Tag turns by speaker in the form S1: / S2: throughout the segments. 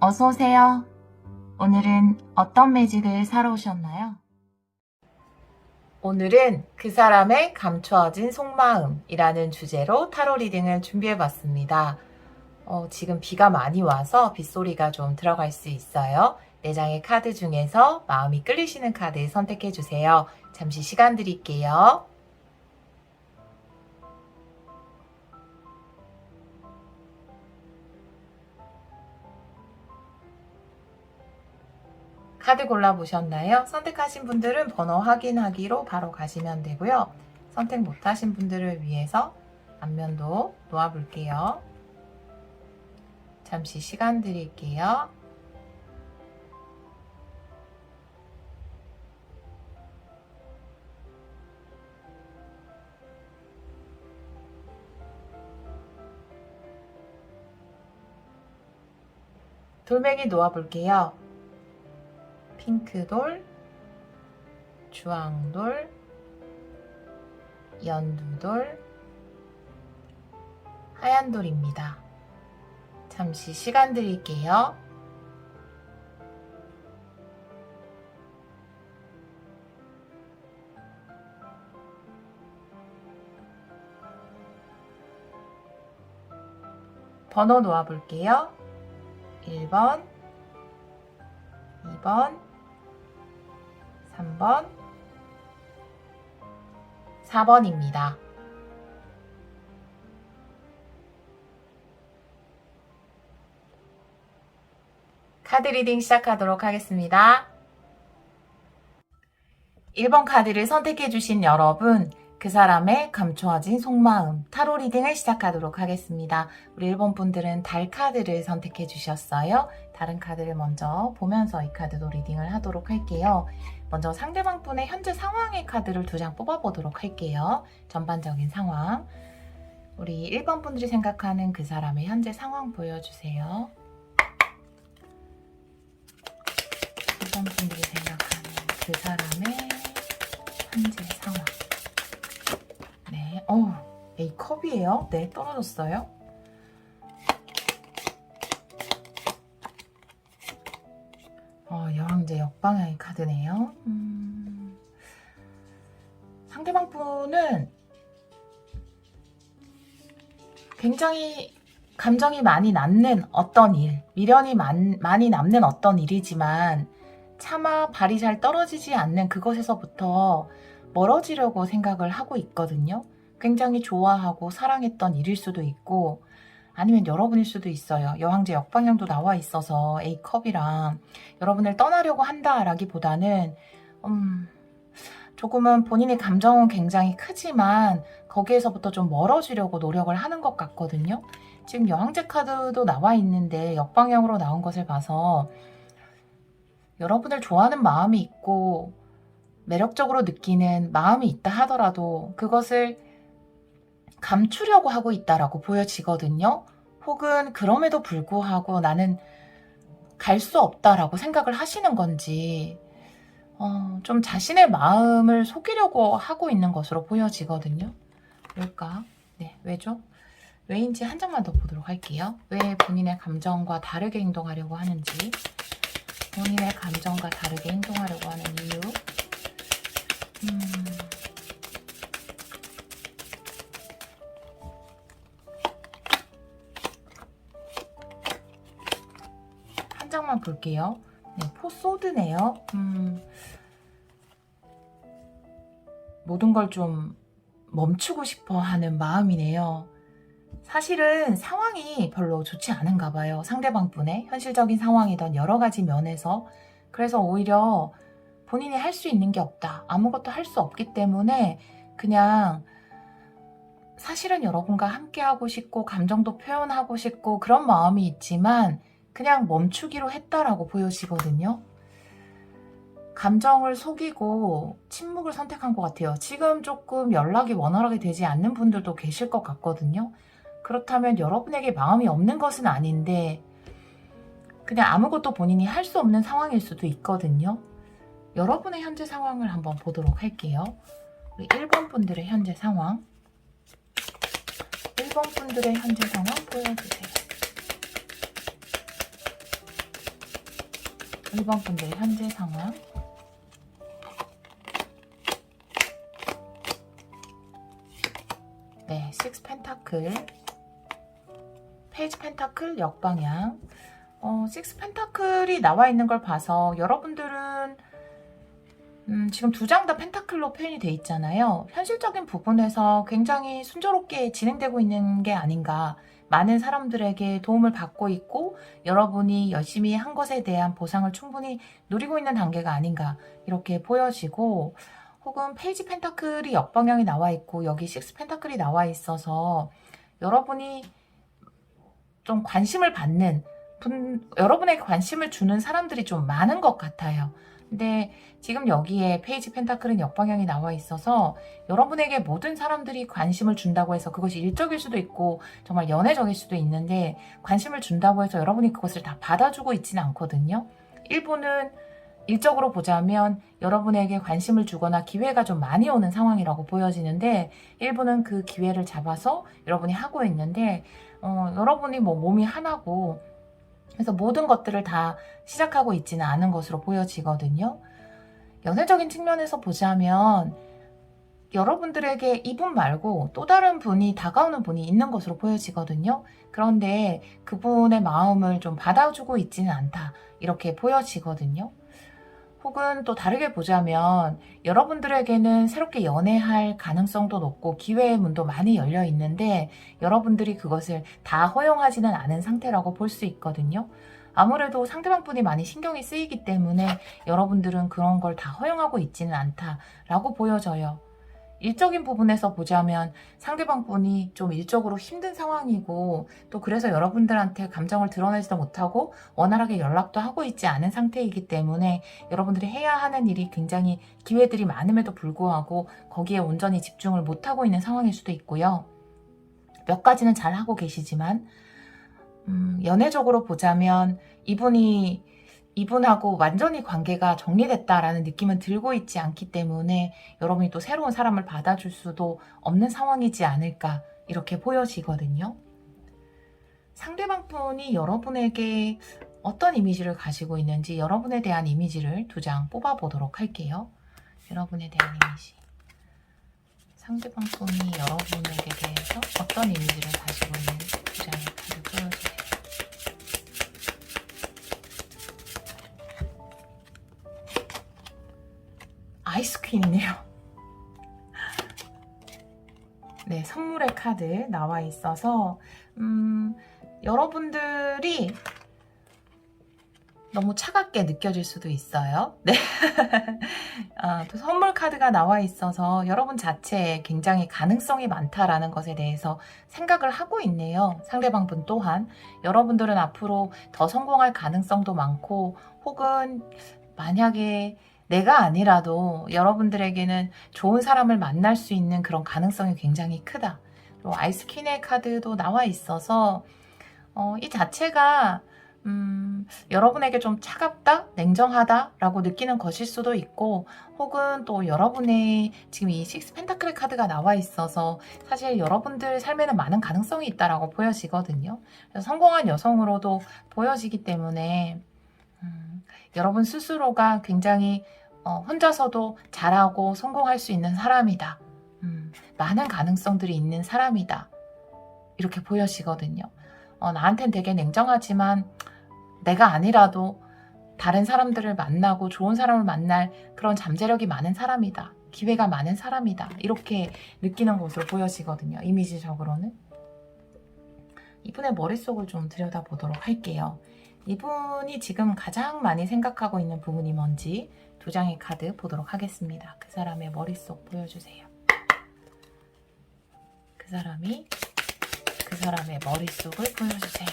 S1: 어서 오세요. 오늘은 어떤 매직을 사러 오셨나요?
S2: 오늘은 그 사람의 감추어진 속마음이라는 주제로 타로 리딩을 준비해봤습니다. 지금 비가 많이 와서 빗소리가 좀 들어갈 수 있어요. 4장의 카드 중에서 마음이 끌리시는 카드 선택해주세요. 잠시 시간 드릴게요. 카드 골라보셨나요? 선택하신 분들은 번호 확인하기로 바로 가시면 되고요. 선택 못하신 분들을 위해서 앞면도 놓아볼게요. 잠시 시간 드릴게요. 돌멩이 놓아볼게요. 핑크돌, 주황돌, 연두돌, 하얀돌입니다. 잠시 시간 드릴게요. 번호 놓아볼게요. 1번, 2번, 3번, 4번입니다. 카드 리딩 시작하도록 하겠습니다. 1번 카드를 선택해주신 여러분, 그 사람의 감추어진 속마음 타로 리딩을 시작하도록 하겠습니다. 우리 1번 분들은 달 카드를 선택해 주셨어요. 다른 카드를 먼저 보면서 이 카드도 리딩을 하도록 할게요. 먼저 상대방 분의 현재 상황의 카드를 2장 뽑아보도록 할게요. 전반적인 상황. 우리 1번 분들이 생각하는 그 사람의 현재 상황 보여주세요. 1번 분들이 생각하는 그 사람의 현재 상황. 네, A컵이에요. 네, 떨어졌어요. 여왕제 역방향의 카드네요. 상대방 분은 굉장히 감정이 많이 남는 어떤 일, 미련이 많이 남는 어떤 일이지만 차마 발이 잘 떨어지지 않는 그것에서부터 멀어지려고 생각을 하고 있거든요. 굉장히 좋아하고 사랑했던 일일 수도 있고 아니면 여러분일 수도 있어요. 여왕제 역방향도 나와 있어서 A컵이랑 여러분을 떠나려고 한다라기보다는 조금은 본인의 감정은 굉장히 크지만 거기에서부터 좀 멀어지려고 노력을 하는 것 같거든요. 지금 여왕제 카드도 나와 있는데 역방향으로 나온 것을 봐서 여러분을 좋아하는 마음이 있고 매력적으로 느끼는 마음이 있다 하더라도 그것을 감추려고 하고 있다라고 보여지거든요. 혹은 그럼에도 불구하고 나는 갈 수 없다라고 생각을 하시는 건지 좀 자신의 마음을 속이려고 하고 있는 것으로 보여지거든요. 왜일까? 네, 왜죠? 왜인지 한 장만 더 보도록 할게요. 왜 본인의 감정과 다르게 행동하려고 하는지, 본인의 감정과 다르게 행동하려고 하는 이유. 한 장만 볼게요. 네, 포소드네요. 모든 걸 좀 멈추고 싶어 하는 마음이네요. 사실은 상황이 별로 좋지 않은가 봐요. 상대방 분의 현실적인 상황이던 여러 가지 면에서. 그래서 오히려 본인이 할 수 있는 게 없다. 아무것도 할 수 없기 때문에 그냥 사실은 여러분과 함께 하고 싶고 감정도 표현하고 싶고 그런 마음이 있지만 그냥 멈추기로 했다라고 보여지거든요. 감정을 속이고 침묵을 선택한 것 같아요. 지금 조금 연락이 원활하게 되지 않는 분들도 계실 것 같거든요. 그렇다면 여러분에게 마음이 없는 것은 아닌데 그냥 아무것도 본인이 할 수 없는 상황일 수도 있거든요. 여러분의 현재 상황을 한번 보도록 할게요. 우리 1번 분들의 현재 상황. 1번 분들의 현재 상황 보여주세요. 1번 분들의 현재 상황. 네, 6 펜타클, 페이지 펜타클 역방향. 6 펜타클이 나와 있는 걸 봐서 여러분들은 지금 두 장 다 펜타클로 표현이 돼 있잖아요. 현실적인 부분에서 굉장히 순조롭게 진행되고 있는 게 아닌가. 많은 사람들에게 도움을 받고 있고 여러분이 열심히 한 것에 대한 보상을 충분히 누리고 있는 단계가 아닌가 이렇게 보여지고, 혹은 페이지 펜타클이 역방향이 나와 있고 여기 6 펜타클이 나와 있어서 여러분이 좀 관심을 받는 여러분에게 관심을 주는 사람들이 좀 많은 것 같아요. 근데 지금 여기에 페이지 펜타클은 역방향이 나와 있어서 여러분에게 모든 사람들이 관심을 준다고 해서 그것이 일적일 수도 있고 정말 연애적일 수도 있는데, 관심을 준다고 해서 여러분이 그것을 다 받아주고 있지는 않거든요. 일부는 일적으로 보자면 여러분에게 관심을 주거나 기회가 좀 많이 오는 상황이라고 보여지는데, 일부는 그 기회를 잡아서 여러분이 하고 있는데 여러분이 뭐 몸이 하나고 그래서 모든 것들을 다 시작하고 있지는 않은 것으로 보여지거든요. 연애적인 측면에서 보자면 여러분들에게 이분 말고 또 다른 분이 다가오는 분이 있는 것으로 보여지거든요. 그런데 그분의 마음을 좀 받아주고 있지는 않다 이렇게 보여지거든요. 혹은 또 다르게 보자면 여러분들에게는 새롭게 연애할 가능성도 높고 기회의 문도 많이 열려 있는데 여러분들이 그것을 다 허용하지는 않은 상태라고 볼 수 있거든요. 아무래도 상대방 분이 많이 신경이 쓰이기 때문에 여러분들은 그런 걸 다 허용하고 있지는 않다라고 보여져요. 일적인 부분에서 보자면 상대방 분이 좀 일적으로 힘든 상황이고 또 그래서 여러분들한테 감정을 드러내지도 못하고 원활하게 연락도 하고 있지 않은 상태이기 때문에 여러분들이 해야 하는 일이 굉장히 기회들이 많음에도 불구하고 거기에 온전히 집중을 못하고 있는 상황일 수도 있고요. 몇 가지는 잘 하고 계시지만 연애적으로 보자면 이분하고 완전히 관계가 정리됐다라는 느낌은 들고 있지 않기 때문에 여러분이 또 새로운 사람을 받아줄 수도 없는 상황이지 않을까 이렇게 보여지거든요. 상대방 분이 여러분에게 어떤 이미지를 가지고 있는지 여러분에 대한 이미지를 두 장 뽑아보도록 할게요. 여러분에 대한 이미지. 상대방 분이 여러분에게 대해서 어떤 이미지를 가지고 있는 두 장의 카드 보여주세요. 아이스퀸이네요. 네, 선물의 카드 나와 있어서 여러분들이 너무 차갑게 느껴질 수도 있어요. 네. 또 선물 카드가 나와 있어서 여러분 자체에 굉장히 가능성이 많다라는 것에 대해서 생각을 하고 있네요. 상대방 분 또한 여러분들은 앞으로 더 성공할 가능성도 많고, 혹은 만약에 내가 아니라도 여러분들에게는 좋은 사람을 만날 수 있는 그런 가능성이 굉장히 크다. 그리고 아이스퀸의 카드도 나와 있어서 이 자체가 여러분에게 좀 차갑다, 냉정하다 라고 느끼는 것일 수도 있고, 혹은 또 여러분의 지금 이 6 펜타클의 카드가 나와 있어서 사실 여러분들 삶에는 많은 가능성이 있다라고 보여지거든요. 그래서 성공한 여성으로도 보여지기 때문에 여러분 스스로가 굉장히 혼자서도 잘하고 성공할 수 있는 사람이다. 많은 가능성들이 있는 사람이다. 이렇게 보여지거든요. 나한텐 되게 냉정하지만 내가 아니라도 다른 사람들을 만나고 좋은 사람을 만날 그런 잠재력이 많은 사람이다. 기회가 많은 사람이다. 이렇게 느끼는 것으로 보여지거든요. 이미지적으로는. 이분의 머릿속을 좀 들여다보도록 할게요. 이분이 지금 가장 많이 생각하고 있는 부분이 뭔지 두 장의 카드 보도록 하겠습니다. 그 사람의 머릿속 보여주세요. 그 사람의 머릿속을 보여주세요.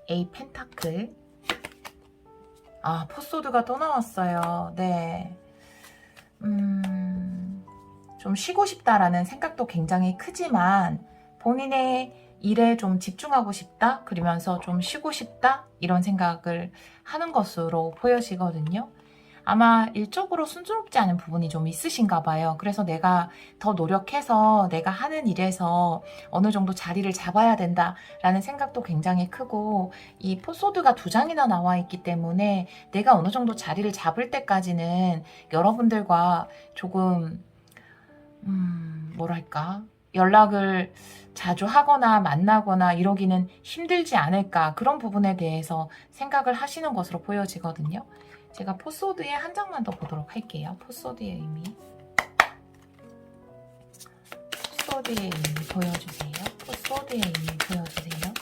S2: A 펜타클. 포소드가 또 나왔어요. 네. 좀 쉬고 싶다라는 생각도 굉장히 크지만 본인의 일에 좀 집중하고 싶다, 그러면서 좀 쉬고 싶다 이런 생각을 하는 것으로 보여지거든요. 아마 일적으로 순조롭지 않은 부분이 좀 있으신가 봐요. 그래서 내가 더 노력해서 내가 하는 일에서 어느 정도 자리를 잡아야 된다라는 생각도 굉장히 크고, 이 포소드가 2장이나 나와 있기 때문에 내가 어느 정도 자리를 잡을 때까지는 여러분들과 조금 뭐랄까, 연락을 자주 하거나 만나거나 이러기는 힘들지 않을까, 그런 부분에 대해서 생각을 하시는 것으로 보여지거든요. 제가 포소드의 한 장만 더 보도록 할게요. 포소드의 의미. 포소드의 의미 보여주세요. 포소드의 의미 보여주세요.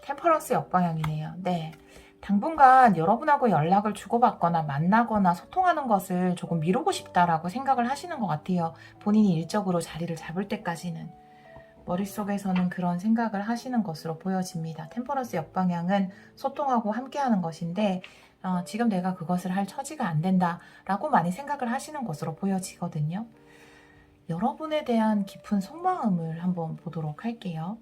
S2: 템퍼런스 역방향이네요. 네. 당분간 여러분하고 연락을 주고받거나 만나거나 소통하는 것을 조금 미루고 싶다라고 생각을 하시는 것 같아요. 본인이 일적으로 자리를 잡을 때까지는. 머릿속에서는 그런 생각을 하시는 것으로 보여집니다. 템퍼런스 역방향은 소통하고 함께하는 것인데 지금 내가 그것을 할 처지가 안 된다라고 많이 생각을 하시는 것으로 보여지거든요. 여러분에 대한 깊은 속마음을 한번 보도록 할게요.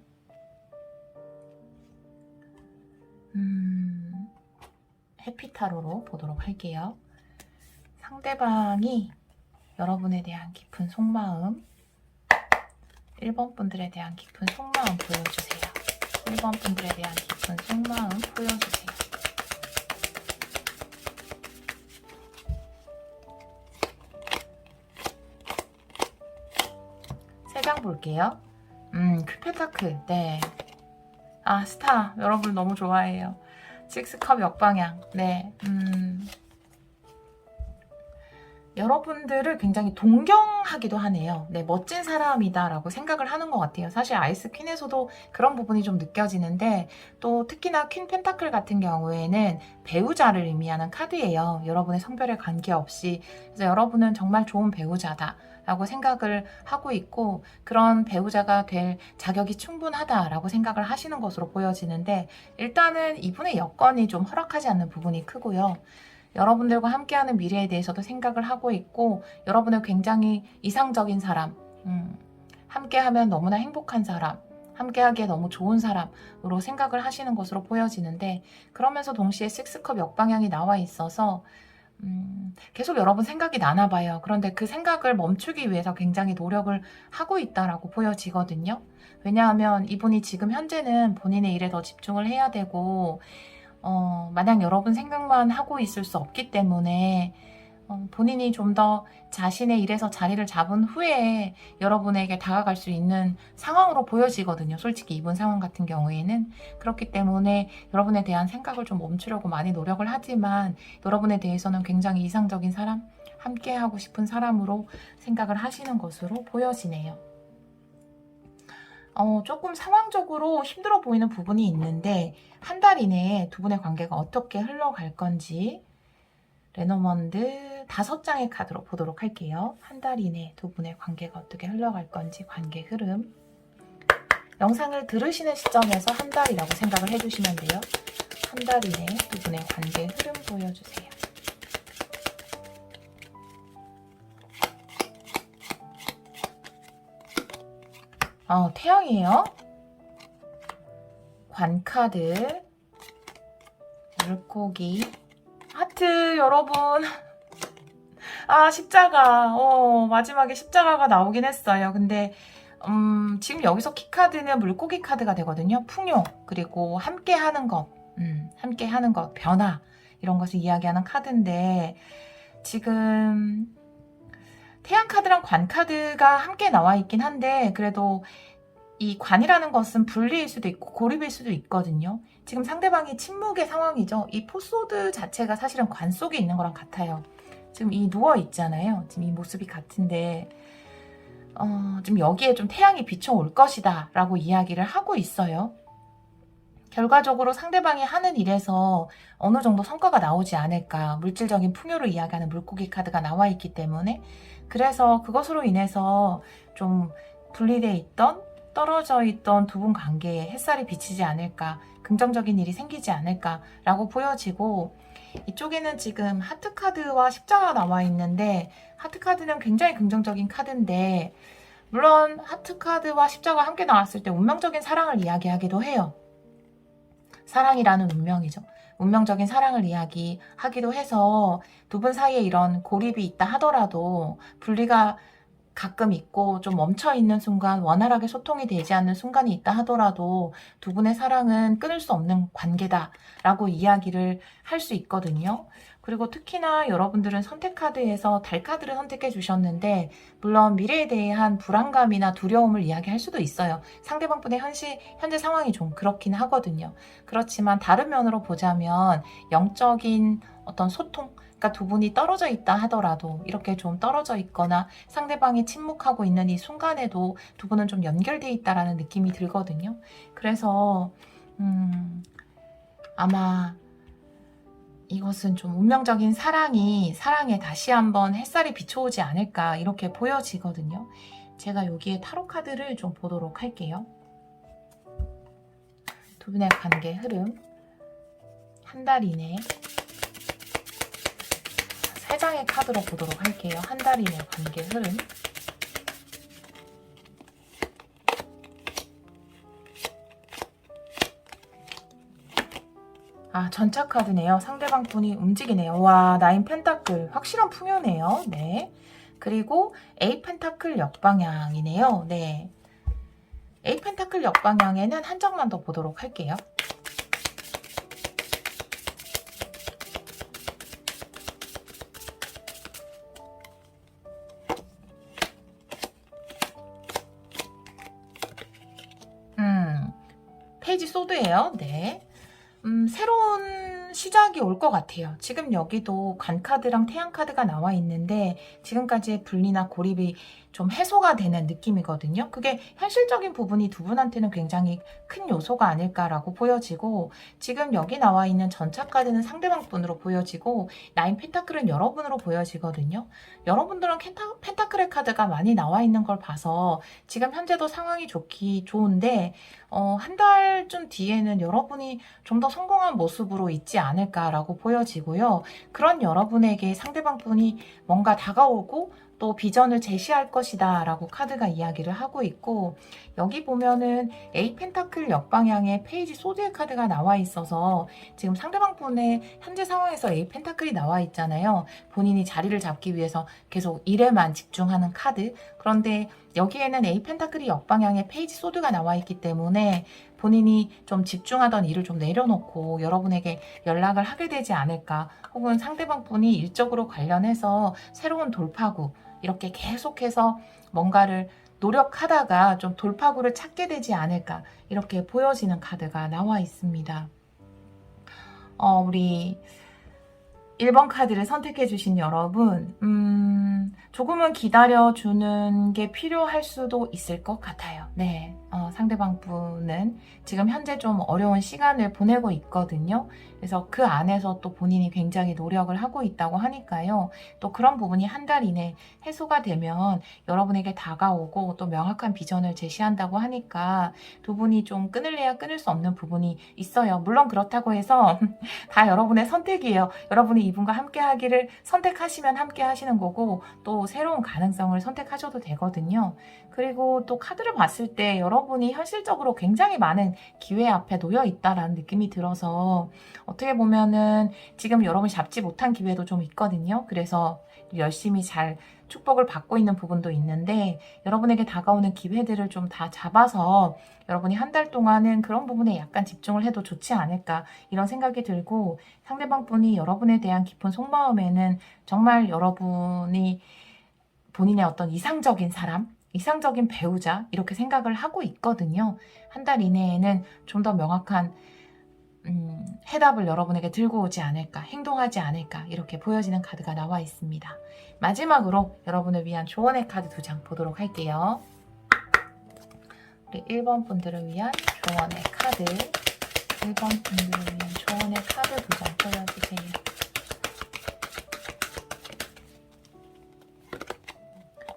S2: 해피타로로 보도록 할게요. 상대방이 여러분에 대한 깊은 속마음, 1번 분들에 대한 깊은 속마음 보여주세요. 1번 분들에 대한 깊은 속마음 보여주세요. 세 장 볼게요. 큐펜타클, 네. 아, 스타, 여러분 너무 좋아해요. 식스컵 역방향, 네. 여러분들을 굉장히 동경하기도 하네요. 네, 멋진 사람이다라고 생각을 하는 것 같아요. 사실 아이스 퀸에서도 그런 부분이 좀 느껴지는데, 또 특히나 퀸 펜타클 같은 경우에는 배우자를 의미하는 카드예요. 여러분의 성별에 관계없이. 그래서 여러분은 정말 좋은 배우자다 라고 생각을 하고 있고, 그런 배우자가 될 자격이 충분하다라고 생각을 하시는 것으로 보여지는데, 일단은 이분의 여건이 좀 허락하지 않는 부분이 크고요. 여러분들과 함께하는 미래에 대해서도 생각을 하고 있고, 여러분은 굉장히 이상적인 사람, 함께하면 너무나 행복한 사람, 함께하기에 너무 좋은 사람으로 생각을 하시는 것으로 보여지는데, 그러면서 동시에 식스컵 역방향이 나와 있어서 계속 여러분 생각이 나나 봐요. 그런데 그 생각을 멈추기 위해서 굉장히 노력을 하고 있다라고 보여지거든요. 왜냐하면 이분이 지금 현재는 본인의 일에 더 집중을 해야 되고, 마냥 여러분 생각만 하고 있을 수 없기 때문에 본인이 좀 더 자신의 일에서 자리를 잡은 후에 여러분에게 다가갈 수 있는 상황으로 보여지거든요. 솔직히 이분 상황 같은 경우에는. 그렇기 때문에 여러분에 대한 생각을 좀 멈추려고 많이 노력을 하지만, 여러분에 대해서는 굉장히 이상적인 사람, 함께하고 싶은 사람으로 생각을 하시는 것으로 보여지네요. 조금 상황적으로 힘들어 보이는 부분이 있는데, 한 달 이내에 두 분의 관계가 어떻게 흘러갈 건지 레노먼드 5장의 카드로 보도록 할게요. 한 달 이내 두 분의 관계가 어떻게 흘러갈 건지, 관계 흐름. 영상을 들으시는 시점에서 한 달이라고 생각을 해주시면 돼요. 한 달 이내 두 분의 관계 흐름 보여주세요. 태양이에요. 관카드, 물고기, 하트, 여러분. 아, 십자가. 마지막에 십자가가 나오긴 했어요. 근데 지금 여기서 키카드는 물고기 카드가 되거든요. 풍요, 그리고 함께하는 것, 함께하는 것, 변화, 이런 것을 이야기하는 카드인데, 지금 태양 카드랑 관 카드가 함께 나와 있긴 한데, 그래도 이 관이라는 것은 분리일 수도 있고 고립일 수도 있거든요. 지금 상대방이 침묵의 상황이죠. 이 포소드 자체가 사실은 관 속에 있는 거랑 같아요. 지금 이 누워 있잖아요. 지금 이 모습이 같은데 지금 여기에 좀 태양이 비춰올 것이다 라고 이야기를 하고 있어요. 결과적으로 상대방이 하는 일에서 어느 정도 성과가 나오지 않을까, 물질적인 풍요를 이야기하는 물고기 카드가 나와 있기 때문에, 그래서 그것으로 인해서 좀 분리되어 있던, 떨어져 있던 두 분 관계에 햇살이 비치지 않을까, 긍정적인 일이 생기지 않을까 라고 보여지고, 이쪽에는 지금 하트 카드와 십자가 나와 있는데, 하트 카드는 굉장히 긍정적인 카드인데 물론 하트 카드와 십자가 함께 나왔을 때 운명적인 사랑을 이야기하기도 해요. 사랑이라는 운명이죠. 운명적인 사랑을 이야기하기도 해서 두 분 사이에 이런 고립이 있다 하더라도 분리가 가끔 있고 좀 멈춰있는 순간, 원활하게 소통이 되지 않는 순간이 있다 하더라도 두 분의 사랑은 끊을 수 없는 관계다라고 이야기를 할 수 있거든요. 그리고 특히나 여러분들은 선택카드에서 달카드를 선택해 주셨는데 물론 미래에 대한 불안감이나 두려움을 이야기할 수도 있어요. 상대방분의 현재 상황이 좀 그렇긴 하거든요. 그렇지만 다른 면으로 보자면 영적인 어떤 소통, 그러니까 두 분이 떨어져 있다 하더라도 이렇게 좀 떨어져 있거나 상대방이 침묵하고 있는 이 순간에도 두 분은 좀 연결돼 있다라는 느낌이 들거든요. 그래서 아마 이것은 좀 운명적인 사랑에 다시 한번 햇살이 비춰오지 않을까 이렇게 보여지거든요. 제가 여기에 타로 카드를 좀 보도록 할게요. 두 분의 관계 흐름 한 달 이내 3장의 카드로 보도록 할게요. 한 달 이내 관계 흐름. 전차 카드네요. 상대방 분이 움직이네요. 와, 9 펜타클. 확실한 풍요네요. 네. 그리고 8 펜타클 역방향이네요. 네. 8 펜타클 역방향에는 한 장만 더 보도록 할게요. 페이지 소드예요. 네. 새로운 시작이 올 것 같아요. 지금 여기도 관카드랑 태양카드가 나와 있는데 지금까지의 분리나 고립이 좀 해소가 되는 느낌이거든요. 그게 현실적인 부분이 두 분한테는 굉장히 큰 요소가 아닐까라고 보여지고 지금 여기 나와 있는 전차 카드는 상대방 분으로 보여지고 9 펜타클은 여러분으로 보여지거든요. 여러분들은 펜타클의 카드가 많이 나와 있는 걸 봐서 지금 현재도 상황이 좋은데 한 달쯤 뒤에는 여러분이 좀 더 성공한 모습으로 있지 않을까라고 보여지고요. 그런 여러분에게 상대방 분이 뭔가 다가오고 또 비전을 제시할 것이다 라고 카드가 이야기를 하고 있고 여기 보면은 8 펜타클 역방향에 페이지 소드의 카드가 나와 있어서 지금 상대방 분의 현재 상황에서 8 펜타클이 나와 있잖아요. 본인이 자리를 잡기 위해서 계속 일에만 집중하는 카드. 그런데 여기에는 8 펜타클이 역방향에 페이지 소드가 나와 있기 때문에 본인이 좀 집중하던 일을 좀 내려놓고 여러분에게 연락을 하게 되지 않을까 혹은 상대방 분이 일적으로 관련해서 새로운 돌파구 이렇게 계속해서 뭔가를 노력하다가 좀 돌파구를 찾게 되지 않을까 이렇게 보여지는 카드가 나와 있습니다. 우리 1번 카드를 선택해 주신 여러분 조금은 기다려주는 게 필요할 수도 있을 것 같아요. 네, 상대방 분은 지금 현재 좀 어려운 시간을 보내고 있거든요. 그래서 그 안에서 또 본인이 굉장히 노력을 하고 있다고 하니까요. 또 그런 부분이 한 달 이내 해소가 되면 여러분에게 다가오고 또 명확한 비전을 제시한다고 하니까 두 분이 좀 끊을래야 끊을 수 없는 부분이 있어요. 물론 그렇다고 해서 다 여러분의 선택이에요. 여러분이 이분과 함께 하기를 선택하시면 함께 하시는 거고 또 새로운 가능성을 선택하셔도 되거든요. 그리고 또 카드를 봤을 때 여러분이 현실적으로 굉장히 많은 기회 앞에 놓여 있다라는 느낌이 들어서 어떻게 보면은 지금 여러분이 잡지 못한 기회도 좀 있거든요. 그래서 열심히 잘 축복을 받고 있는 부분도 있는데 여러분에게 다가오는 기회들을 좀 다 잡아서 여러분이 한 달 동안은 그런 부분에 약간 집중을 해도 좋지 않을까 이런 생각이 들고 상대방 분이 여러분에 대한 깊은 속마음에는 정말 여러분이 본인의 어떤 이상적인 사람, 이상적인 배우자 이렇게 생각을 하고 있거든요. 한 달 이내에는 좀 더 명확한 해답을 여러분에게 들고 오지 않을까, 행동하지 않을까 이렇게 보여지는 카드가 나와 있습니다. 마지막으로 여러분을 위한 조언의 카드 2장 보도록 할게요. 우리 1번 분들을 위한 조언의 카드 1번 분들을 위한 조언의 카드 2장 보여주세요.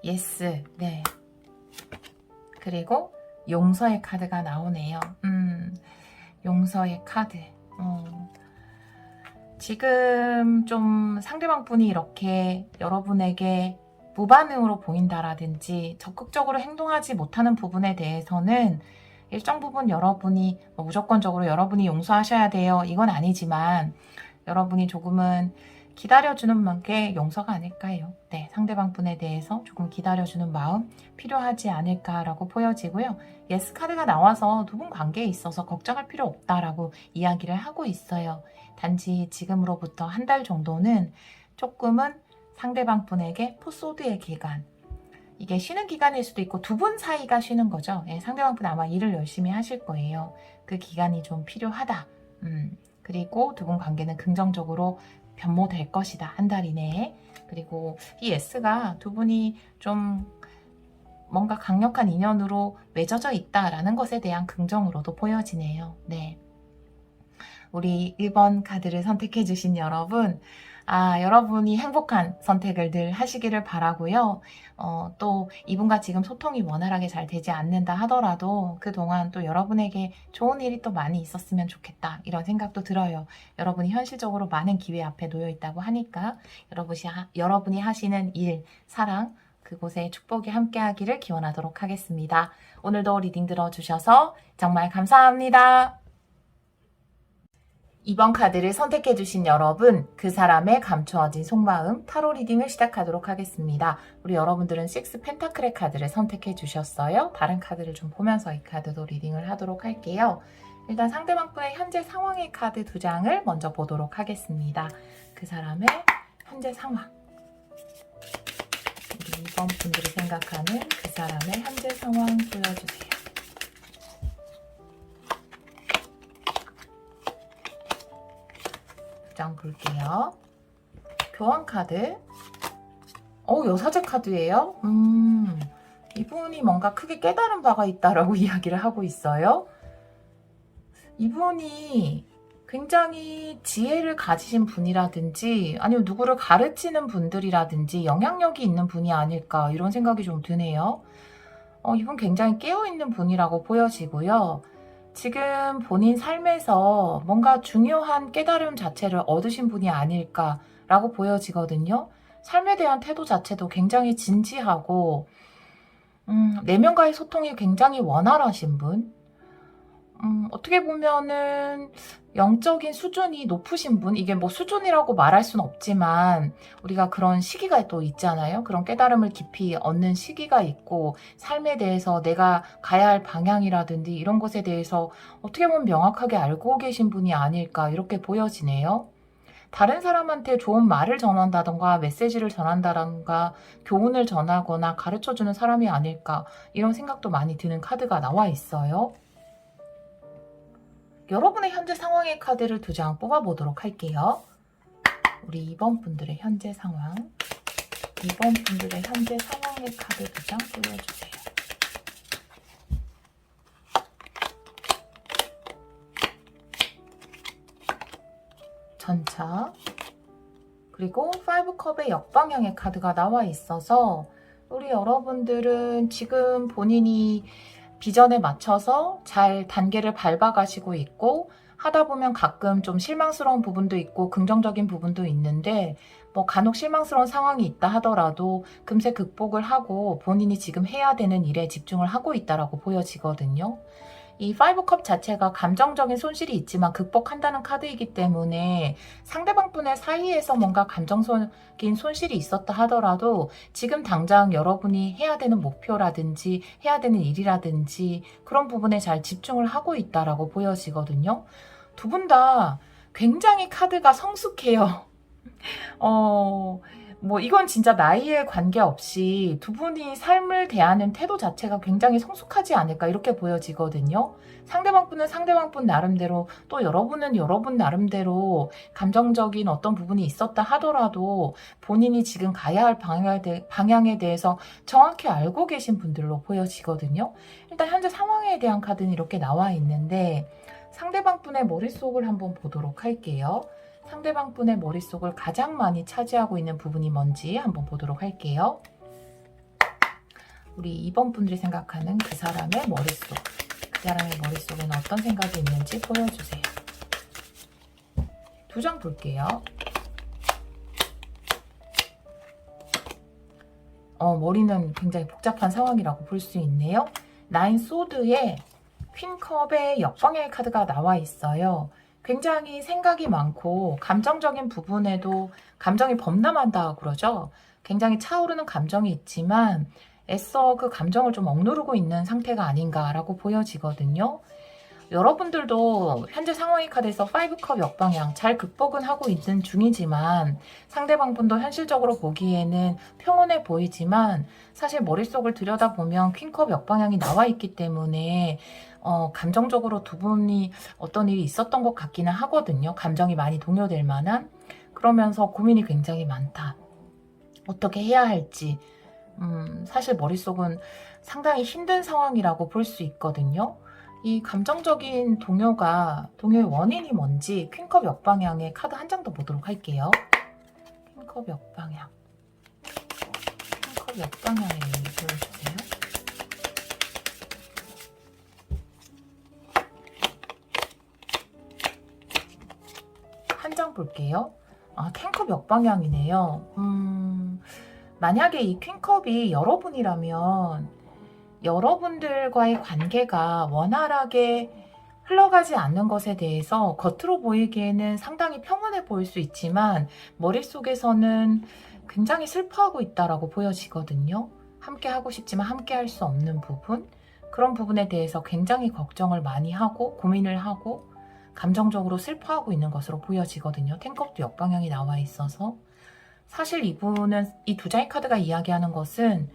S2: 예스, 네. 그리고 용서의 카드가 나오네요. 용서의 카드. 지금 좀 상대방 분이 이렇게 여러분에게 무반응으로 보인다라든지 적극적으로 행동하지 못하는 부분에 대해서는 일정 부분 여러분이 무조건적으로 여러분이 용서하셔야 돼요. 이건 아니지만 여러분이 조금은 기다려주는 게 용서가 아닐까요? 네, 상대방 분에 대해서 조금 기다려주는 마음 필요하지 않을까라고 보여지고요. 예스 카드가 나와서 두 분 관계에 있어서 걱정할 필요 없다라고 이야기를 하고 있어요. 단지 지금으로부터 한 달 정도는 조금은 상대방 분에게 포소드의 기간, 이게 쉬는 기간일 수도 있고 두 분 사이가 쉬는 거죠. 예, 상대방 분 아마 일을 열심히 하실 거예요. 그 기간이 좀 필요하다. 그리고 두 분 관계는 긍정적으로 변모될 것이다. 한 달 이내에. 그리고 이 S가 두 분이 좀 뭔가 강력한 인연으로 맺어져 있다라는 것에 대한 긍정으로도 보여지네요. 네. 우리 1번 카드를 선택해 주신 여러분, 여러분이 행복한 선택을 늘 하시기를 바라고요. 또 이분과 지금 소통이 원활하게 잘 되지 않는다 하더라도 그동안 또 여러분에게 좋은 일이 또 많이 있었으면 좋겠다 이런 생각도 들어요. 여러분이 현실적으로 많은 기회 앞에 놓여 있다고 하니까 여러분이 하시는 일, 사랑, 그곳에 축복이 함께하기를 기원하도록 하겠습니다. 오늘도 리딩 들어주셔서 정말 감사합니다. 2번 카드를 선택해주신 여러분, 그 사람의 감추어진 속마음 타로 리딩을 시작하도록 하겠습니다. 우리 여러분들은 6 펜타클의 카드를 선택해주셨어요. 다른 카드를 좀 보면서 이 카드도 리딩을 하도록 할게요. 일단 상대방 분의 현재 상황의 카드 2장을 먼저 보도록 하겠습니다. 그 사람의 현재 상황. 우리 2번 분들이 생각하는 그 사람의 현재 상황 보여주세요. 장 볼게요. 교환 카드. 여사제 카드예요? 이분이 뭔가 크게 깨달은 바가 있다라고 이야기를 하고 있어요. 이분이 굉장히 지혜를 가지신 분이라든지 아니면 누구를 가르치는 분들이라든지 영향력이 있는 분이 아닐까 이런 생각이 좀 드네요. 이분 굉장히 깨어있는 분이라고 보여지고요. 지금 본인 삶에서 뭔가 중요한 깨달음 자체를 얻으신 분이 아닐까라고 보여지거든요. 삶에 대한 태도 자체도 굉장히 진지하고 내면과의 소통이 굉장히 원활하신 분. 어떻게 보면은 영적인 수준이 높으신 분, 이게 뭐 수준이라고 말할 수는 없지만 우리가 그런 시기가 또 있잖아요. 그런 깨달음을 깊이 얻는 시기가 있고 삶에 대해서 내가 가야 할 방향이라든지 이런 것에 대해서 어떻게 보면 명확하게 알고 계신 분이 아닐까 이렇게 보여지네요. 다른 사람한테 좋은 말을 전한다던가 메시지를 전한다던가 교훈을 전하거나 가르쳐주는 사람이 아닐까 이런 생각도 많이 드는 카드가 나와 있어요. 여러분의 현재 상황의 카드를 2장 뽑아보도록 할게요. 우리 2번 분들의 현재 상황. 2번 분들의 현재 상황의 카드 2장 보여주세요. 전차. 그리고 5컵의 역방향의 카드가 나와 있어서 우리 여러분들은 지금 본인이 비전에 맞춰서 잘 단계를 밟아가시고 있고 하다 보면 가끔 좀 실망스러운 부분도 있고 긍정적인 부분도 있는데 뭐 간혹 실망스러운 상황이 있다 하더라도 금세 극복을 하고 본인이 지금 해야 되는 일에 집중을 하고 있다라고 보여지거든요. 이 5컵 자체가 감정적인 손실이 있지만 극복한다는 카드이기 때문에 상대방 분의 사이에서 뭔가 감정적인 손실이 있었다 하더라도 지금 당장 여러분이 해야 되는 목표라든지 해야 되는 일이라든지 그런 부분에 잘 집중을 하고 있다라고 보여지거든요. 두 분 다 굉장히 카드가 성숙해요. 뭐 이건 진짜 나이에 관계없이 두 분이 삶을 대하는 태도 자체가 굉장히 성숙하지 않을까 이렇게 보여지거든요. 상대방 분은 상대방 분 나름대로 또 여러분은 여러분 나름대로 감정적인 어떤 부분이 있었다 하더라도 본인이 지금 가야 할 방향에 대해서 정확히 알고 계신 분들로 보여지거든요. 일단 현재 상황에 대한 카드는 이렇게 나와 있는데 상대방 분의 머릿속을 한번 보도록 할게요. 상대방 분의 머릿속을 가장 많이 차지하고 있는 부분이 뭔지 한번 보도록 할게요. 우리 2번 분들이 생각하는 그 사람의 머릿속. 그 사람의 머릿속에는 어떤 생각이 있는지 보여주세요. 2장 볼게요. 머리는 굉장히 복잡한 상황이라고 볼 수 있네요. 나인 소드에 퀸컵의 역방향의 카드가 나와 있어요. 굉장히 생각이 많고 감정적인 부분에도 감정이 범람한다고 그러죠. 굉장히 차오르는 감정이 있지만 애써 그 감정을 좀 억누르고 있는 상태가 아닌가라고 보여지거든요. 여러분들도 현재 상황의 카드에서 5컵 역방향 잘 극복은 하고 있는 중이지만 상대방분도 현실적으로 보기에는 평온해 보이지만 사실 머릿속을 들여다보면 퀸컵 역방향이 나와 있기 때문에 감정적으로 두 분이 어떤 일이 있었던 것 같기는 하거든요. 감정이 많이 동요될 만한. 그러면서 고민이 굉장히 많다. 어떻게 해야 할지. 사실 머릿속은 상당히 힘든 상황이라고 볼 수 있거든요. 이 감정적인 동요의 원인이 뭔지 퀸컵 역방향의 카드 한 장 더 보도록 할게요. 퀸컵 역방향. 퀸컵 역방향의 의미 보여주세요. 한 장 볼게요. 퀸컵 역방향이네요. 만약에 이 퀸컵이 여러분이라면 여러분들과의 관계가 원활하게 흘러가지 않는 것에 대해서 겉으로 보이기에는 상당히 평온해 보일 수 있지만 머릿속에서는 굉장히 슬퍼하고 있다라고 보여지거든요. 함께 하고 싶지만 함께 할 수 없는 부분, 그런 부분에 대해서 굉장히 걱정을 많이 하고 고민을 하고 감정적으로 슬퍼하고 있는 것으로 보여지거든요. 텐컵도 역방향이 나와 있어서 사실 이분은 이 두 장의 카드가 이야기하는 것은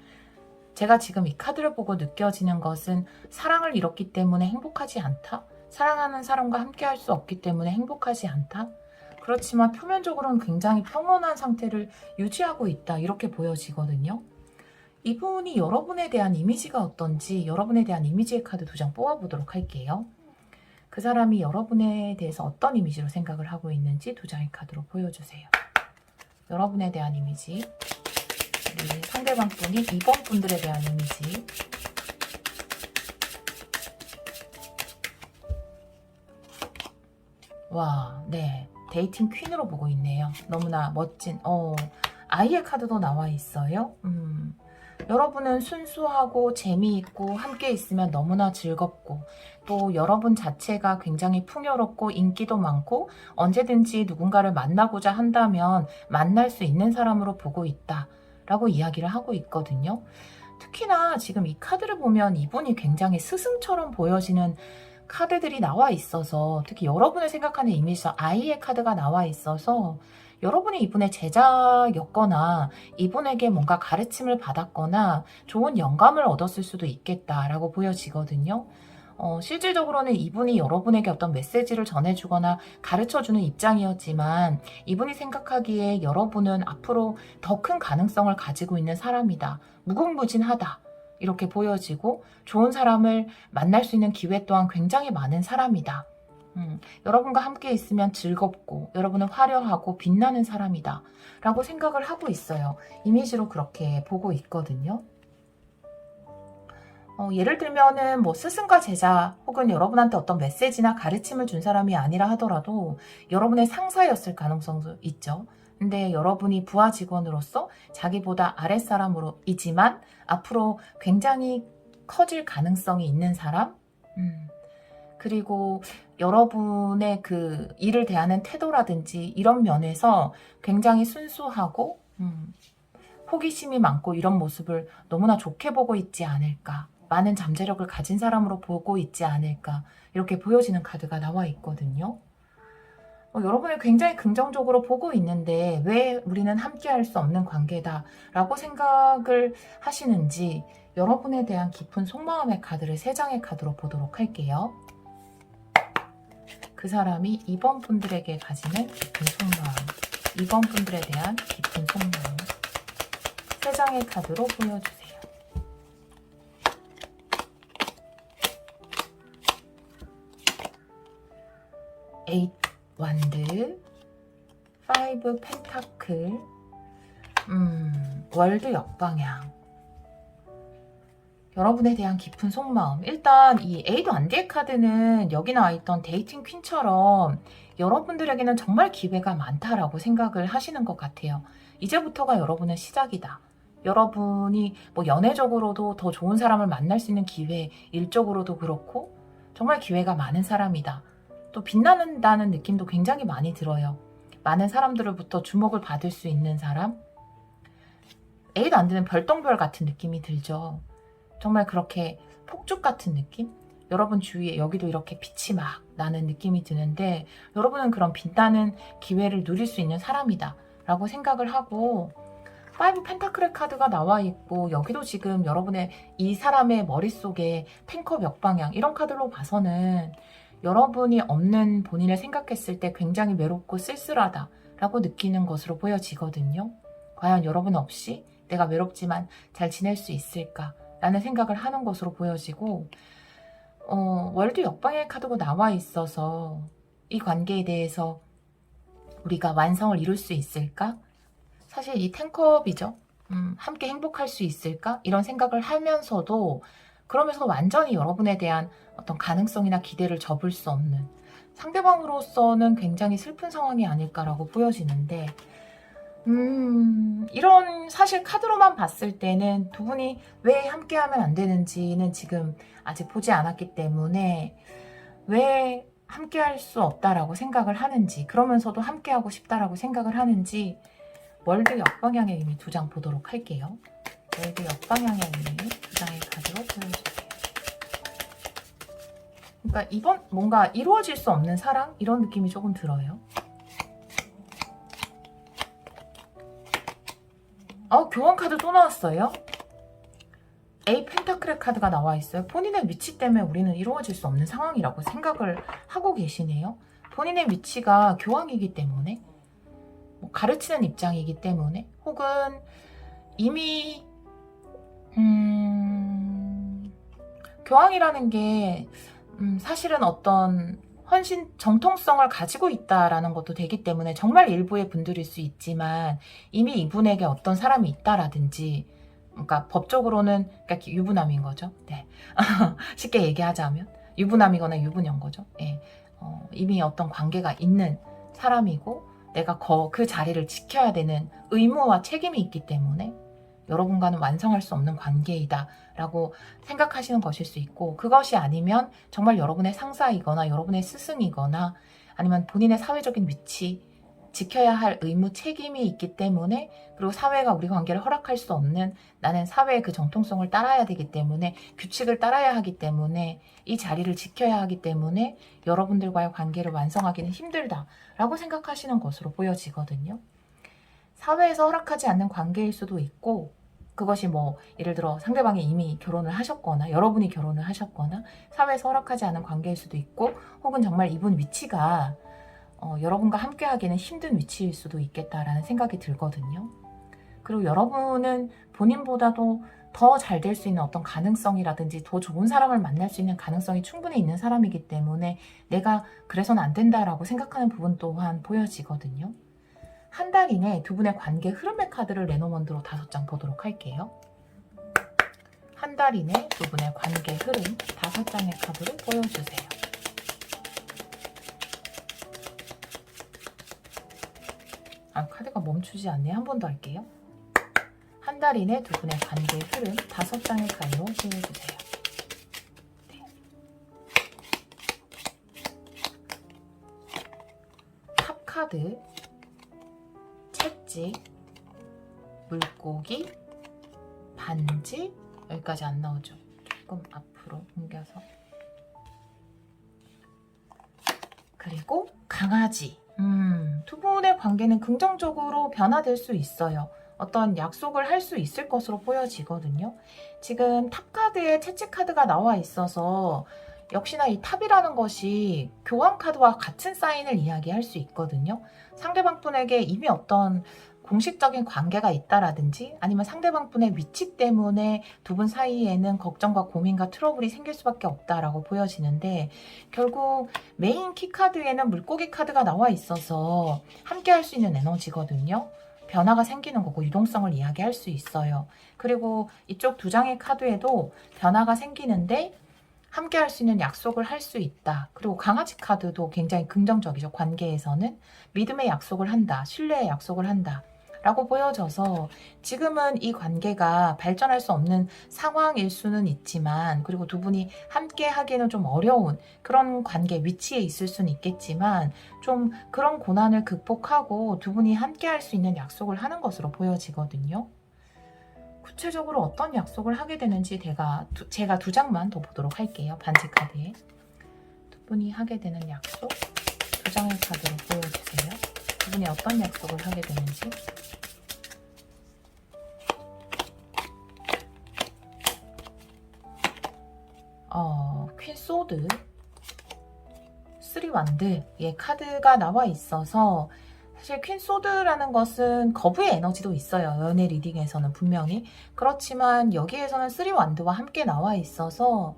S2: 제가 지금 이 카드를 보고 느껴지는 것은 사랑을 잃었기 때문에 행복하지 않다. 사랑하는 사람과 함께 할 수 없기 때문에 행복하지 않다. 그렇지만 표면적으로는 굉장히 평온한 상태를 유지하고 있다. 이렇게 보여지거든요. 이분이 여러분에 대한 이미지가 어떤지 여러분에 대한 이미지의 카드 두 장 뽑아보도록 할게요. 그 사람이 여러분에 대해서 어떤 이미지로 생각을 하고 있는지 두 장의 카드로 보여주세요. 여러분에 대한 이미지. 우리 상대방 분이 2번 분들에 대한 이미지. 와, 네. 데이팅 퀸으로 보고 있네요. 너무나 멋진, 아이의 카드도 나와 있어요. 여러분은 순수하고 재미있고 함께 있으면 너무나 즐겁고 또 여러분 자체가 굉장히 풍요롭고 인기도 많고 언제든지 누군가를 만나고자 한다면 만날 수 있는 사람으로 보고 있다 라고 이야기를 하고 있거든요. 특히나 지금 이 카드를 보면 이분이 굉장히 스승처럼 보여지는 카드들이 나와 있어서 특히 여러분을 생각하는 이미지에서 아이의 카드가 나와 있어서 여러분이 이분의 제자였거나 이분에게 뭔가 가르침을 받았거나 좋은 영감을 얻었을 수도 있겠다라고 보여지거든요. 실질적으로는 이분이 여러분에게 어떤 메시지를 전해주거나 가르쳐주는 입장이었지만 이분이 생각하기에 여러분은 앞으로 더 큰 가능성을 가지고 있는 사람이다. 무궁무진하다. 이렇게 보여지고 좋은 사람을 만날 수 있는 기회 또한 굉장히 많은 사람이다. 여러분과 함께 있으면 즐겁고 여러분은 화려하고 빛나는 사람이다 라고 생각을 하고 있어요. 이미지로 그렇게 보고 있거든요. 예를 들면은 뭐 스승과 제자 혹은 여러분한테 어떤 메시지나 가르침을 준 사람이 아니라 하더라도 여러분의 상사였을 가능성도 있죠. 근데 여러분이 부하 직원으로서 자기보다 아랫사람으로 이지만 앞으로 굉장히 커질 가능성이 있는 사람? 그리고 여러분의 그 일을 대하는 태도라든지 이런 면에서 굉장히 순수하고 호기심이 많고 이런 모습을 너무나 좋게 보고 있지 않을까. 많은 잠재력을 가진 사람으로 보고 있지 않을까. 이렇게 보여지는 카드가 나와 있거든요. 여러분을 굉장히 긍정적으로 보고 있는데 왜 우리는 함께 할 수 없는 관계다 라고 생각을 하시는지 여러분에 대한 깊은 속마음의 카드를 3장의 카드로 보도록 할게요. 그 사람이 2번 분들에게 가지는 깊은 속마음, 2번 분들에 대한 깊은 속마음 3장의 카드로 보여주세요. 에잇 완드, 5 펜타클, 월드 역방향. 여러분에 대한 깊은 속마음. 일단 이 에잇 완드의 카드는 여기 나와 있던 데이팅 퀸처럼 여러분들에게는 정말 기회가 많다라고 생각을 하시는 것 같아요. 이제부터가 여러분의 시작이다. 여러분이 뭐 연애적으로도 더 좋은 사람을 만날 수 있는 기회, 일적으로도 그렇고 정말 기회가 많은 사람이다. 또 빛나는다는 느낌도 굉장히 많이 들어요. 많은 사람들로부터 주목을 받을 수 있는 사람. A도 안 되는 별똥별 같은 느낌이 들죠. 정말 그렇게 폭죽 같은 느낌? 여러분 주위에 여기도 이렇게 빛이 막 나는 느낌이 드는데 여러분은 그런 빛나는 기회를 누릴 수 있는 사람이다 라고 생각을 하고 5 펜타클의 카드가 나와 있고 여기도 지금 여러분의 이 사람의 머릿속에 10컵 역방향 이런 카드로 봐서는 여러분이 없는 본인을 생각했을 때 굉장히 외롭고 쓸쓸하다 라고 느끼는 것으로 보여지거든요. 과연 여러분 없이 내가 외롭지만 잘 지낼 수 있을까 라는 생각을 하는 것으로 보여지고 월드 역방향의 카드가 나와 있어서 이 관계에 대해서 우리가 완성을 이룰 수 있을까? 사실 이 10컵이죠. 함께 행복할 수 있을까? 이런 생각을 하면서도 그러면서도 완전히 여러분에 대한 어떤 가능성이나 기대를 접을 수 없는 상대방으로서는 굉장히 슬픈 상황이 아닐까라고 보여지는데 이런 사실 카드로만 봤을 때는 두 분이 왜 함께하면 안 되는지는 지금 아직 보지 않았기 때문에 왜 함께할 수 없다라고 생각을 하는지 그러면서도 함께하고 싶다라고 생각을 하는지 월드 역방향의 의미 2장 보도록 할게요. 월드 역방향의 의미 2장의 카드로 보여주세요. 그러니까 이번 뭔가 이루어질 수 없는 사랑 이런 느낌이 조금 들어요. 교환 카드 또 나왔어요. A 펜타클의 카드가 나와 있어요. 본인의 위치 때문에 우리는 이루어질 수 없는 상황이라고 생각을 하고 계시네요. 본인의 위치가 교황이기 때문에 뭐 가르치는 입장이기 때문에 혹은 이미 교황이라는 게 사실은 어떤 헌신 정통성을 가지고 있다라는 것도 되기 때문에 정말 일부의 분들일 수 있지만 이미 이분에게 어떤 사람이 있다라든지 그러니까 법적으로는 그러니까 유부남인 거죠. 네. 쉽게 얘기하자면 유부남이거나 유부녀인 거죠. 네. 이미 어떤 관계가 있는 사람이고 내가 그 자리를 지켜야 되는 의무와 책임이 있기 때문에 여러분과는 완성할 수 없는 관계이다 라고 생각하시는 것일 수 있고 그것이 아니면 정말 여러분의 상사이거나 여러분의 스승이거나 아니면 본인의 사회적인 위치 지켜야 할 의무 책임이 있기 때문에 그리고 사회가 우리 관계를 허락할 수 없는 나는 사회의 그 정통성을 따라야 되기 때문에 규칙을 따라야 하기 때문에 이 자리를 지켜야 하기 때문에 여러분들과의 관계를 완성하기는 힘들다라고 생각하시는 것으로 보여지거든요. 사회에서 허락하지 않는 관계일 수도 있고 그것이 뭐 예를 들어 상대방이 이미 결혼을 하셨거나 여러분이 결혼을 하셨거나 사회에서 허락하지 않은 관계일 수도 있고 혹은 정말 이분 위치가 여러분과 함께 하기는 힘든 위치일 수도 있겠다라는 생각이 들거든요. 그리고 여러분은 본인보다도 더 잘 될 수 있는 어떤 가능성이라든지 더 좋은 사람을 만날 수 있는 가능성이 충분히 있는 사람이기 때문에 내가 그래서는 안 된다라고 생각하는 부분 또한 보여지거든요. 한 달 이내 두 분의 관계 흐름의 카드를 레노먼드로 5장 보도록 할게요. 한 달 이내 두 분의 관계 흐름 5장의 카드를 보여주세요. 카드가 멈추지 않네요. 한 번 더 할게요. 한 달 이내 두 분의 관계 흐름 5장의 카드로 보여주세요. 네. 탑 카드 채찍, 물고기, 반지 여기까지 안 나오죠. 조금 앞으로 옮겨서 그리고 강아지 두 분의 관계는 긍정적으로 변화될 수 있어요. 어떤 약속을 할 수 있을 것으로 보여지거든요. 지금 탑 카드에 채찍 카드가 나와 있어서 역시나 이 탑이라는 것이 교환 카드와 같은 사인을 이야기할 수 있거든요. 상대방 분에게 이미 어떤 공식적인 관계가 있다라든지 아니면 상대방 분의 위치 때문에 두 분 사이에는 걱정과 고민과 트러블이 생길 수밖에 없다라고 보여지는데 결국 메인 키 카드에는 물고기 카드가 나와 있어서 함께 할 수 있는 에너지거든요. 변화가 생기는 거고 유동성을 이야기할 수 있어요. 그리고 이쪽 2장의 카드에도 변화가 생기는데 함께 할 수 있는 약속을 할 수 있다. 그리고 강아지 카드도 굉장히 긍정적이죠. 관계에서는 믿음의 약속을 한다. 신뢰의 약속을 한다. 라고 보여져서 지금은 이 관계가 발전할 수 없는 상황일 수는 있지만, 그리고 두 분이 함께 하기에는 좀 어려운 그런 관계 위치에 있을 수는 있겠지만, 좀 그런 고난을 극복하고 두 분이 함께 할 수 있는 약속을 하는 것으로 보여지거든요. 구체적으로 어떤 약속을 하게 되는지 제가 두 장만 더 보도록 할게요. 반지 카드에 두 분이 하게 되는 약속 두 장의 카드로 보여주세요. 두 분이 어떤 약속을 하게 되는지. 퀸 소드, 3 완드의 카드가 나와 있어서, 사실 퀸 소드라는 것은 거부의 에너지도 있어요. 연애 리딩에서는 분명히. 그렇지만 여기에서는 3 완드와 함께 나와 있어서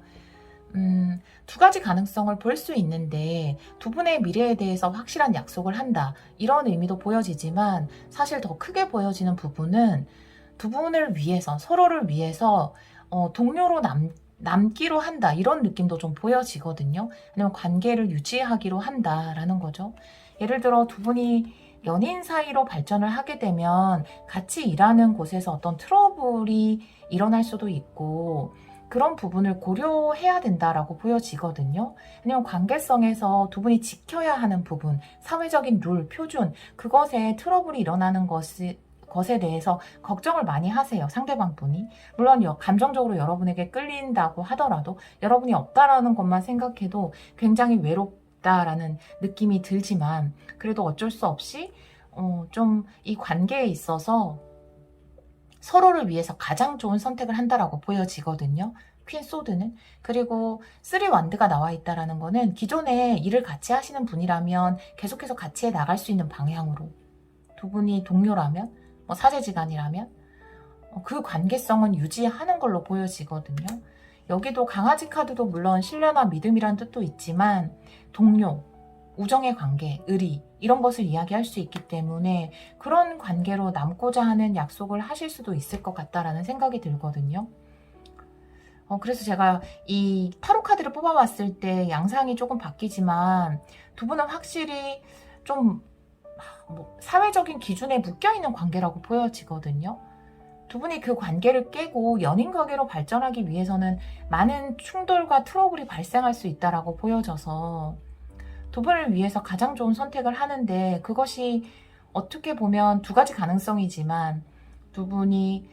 S2: 두 가지 가능성을 볼 수 있는데, 두 분의 미래에 대해서 확실한 약속을 한다, 이런 의미도 보여지지만, 사실 더 크게 보여지는 부분은 두 분을 위해서, 서로를 위해서 동료로 남기로 한다, 이런 느낌도 좀 보여지거든요. 아니면 관계를 유지하기로 한다라는 거죠. 예를 들어 두 분이 연인 사이로 발전을 하게 되면 같이 일하는 곳에서 어떤 트러블이 일어날 수도 있고, 그런 부분을 고려해야 된다라고 보여지거든요. 아니면 관계성에서 두 분이 지켜야 하는 부분, 사회적인 룰, 표준, 그것에 트러블이 일어나는 것에 대해서 걱정을 많이 하세요. 상대방 분이. 물론 감정적으로 여러분에게 끌린다고 하더라도, 여러분이 없다라는 것만 생각해도 굉장히 외롭다라는 느낌이 들지만, 그래도 어쩔 수 없이 좀 이 관계에 있어서 서로를 위해서 가장 좋은 선택을 한다라고 보여지거든요. 퀸 소드는. 그리고 3 완드가 나와 있다라는 거는 기존에 일을 같이 하시는 분이라면 계속해서 같이 해 나갈 수 있는 방향으로, 두 분이 동료라면, 사제지간이라면 그 관계성은 유지하는 걸로 보여지거든요. 여기도 강아지 카드도 물론 신뢰나 믿음이란 뜻도 있지만, 동료, 우정의 관계, 의리, 이런 것을 이야기할 수 있기 때문에 그런 관계로 남고자 하는 약속을 하실 수도 있을 것 같다라는 생각이 들거든요. 그래서 제가 이 타로 카드를 뽑아봤을 때 양상이 조금 바뀌지만, 두 분은 확실히 좀 사회적인 기준에 묶여있는 관계라고 보여지거든요. 두 분이 그 관계를 깨고 연인 관계로 발전하기 위해서는 많은 충돌과 트러블이 발생할 수 있다라고 보여져서, 두 분을 위해서 가장 좋은 선택을 하는데, 그것이 어떻게 보면 두 가지 가능성이지만, 두 분이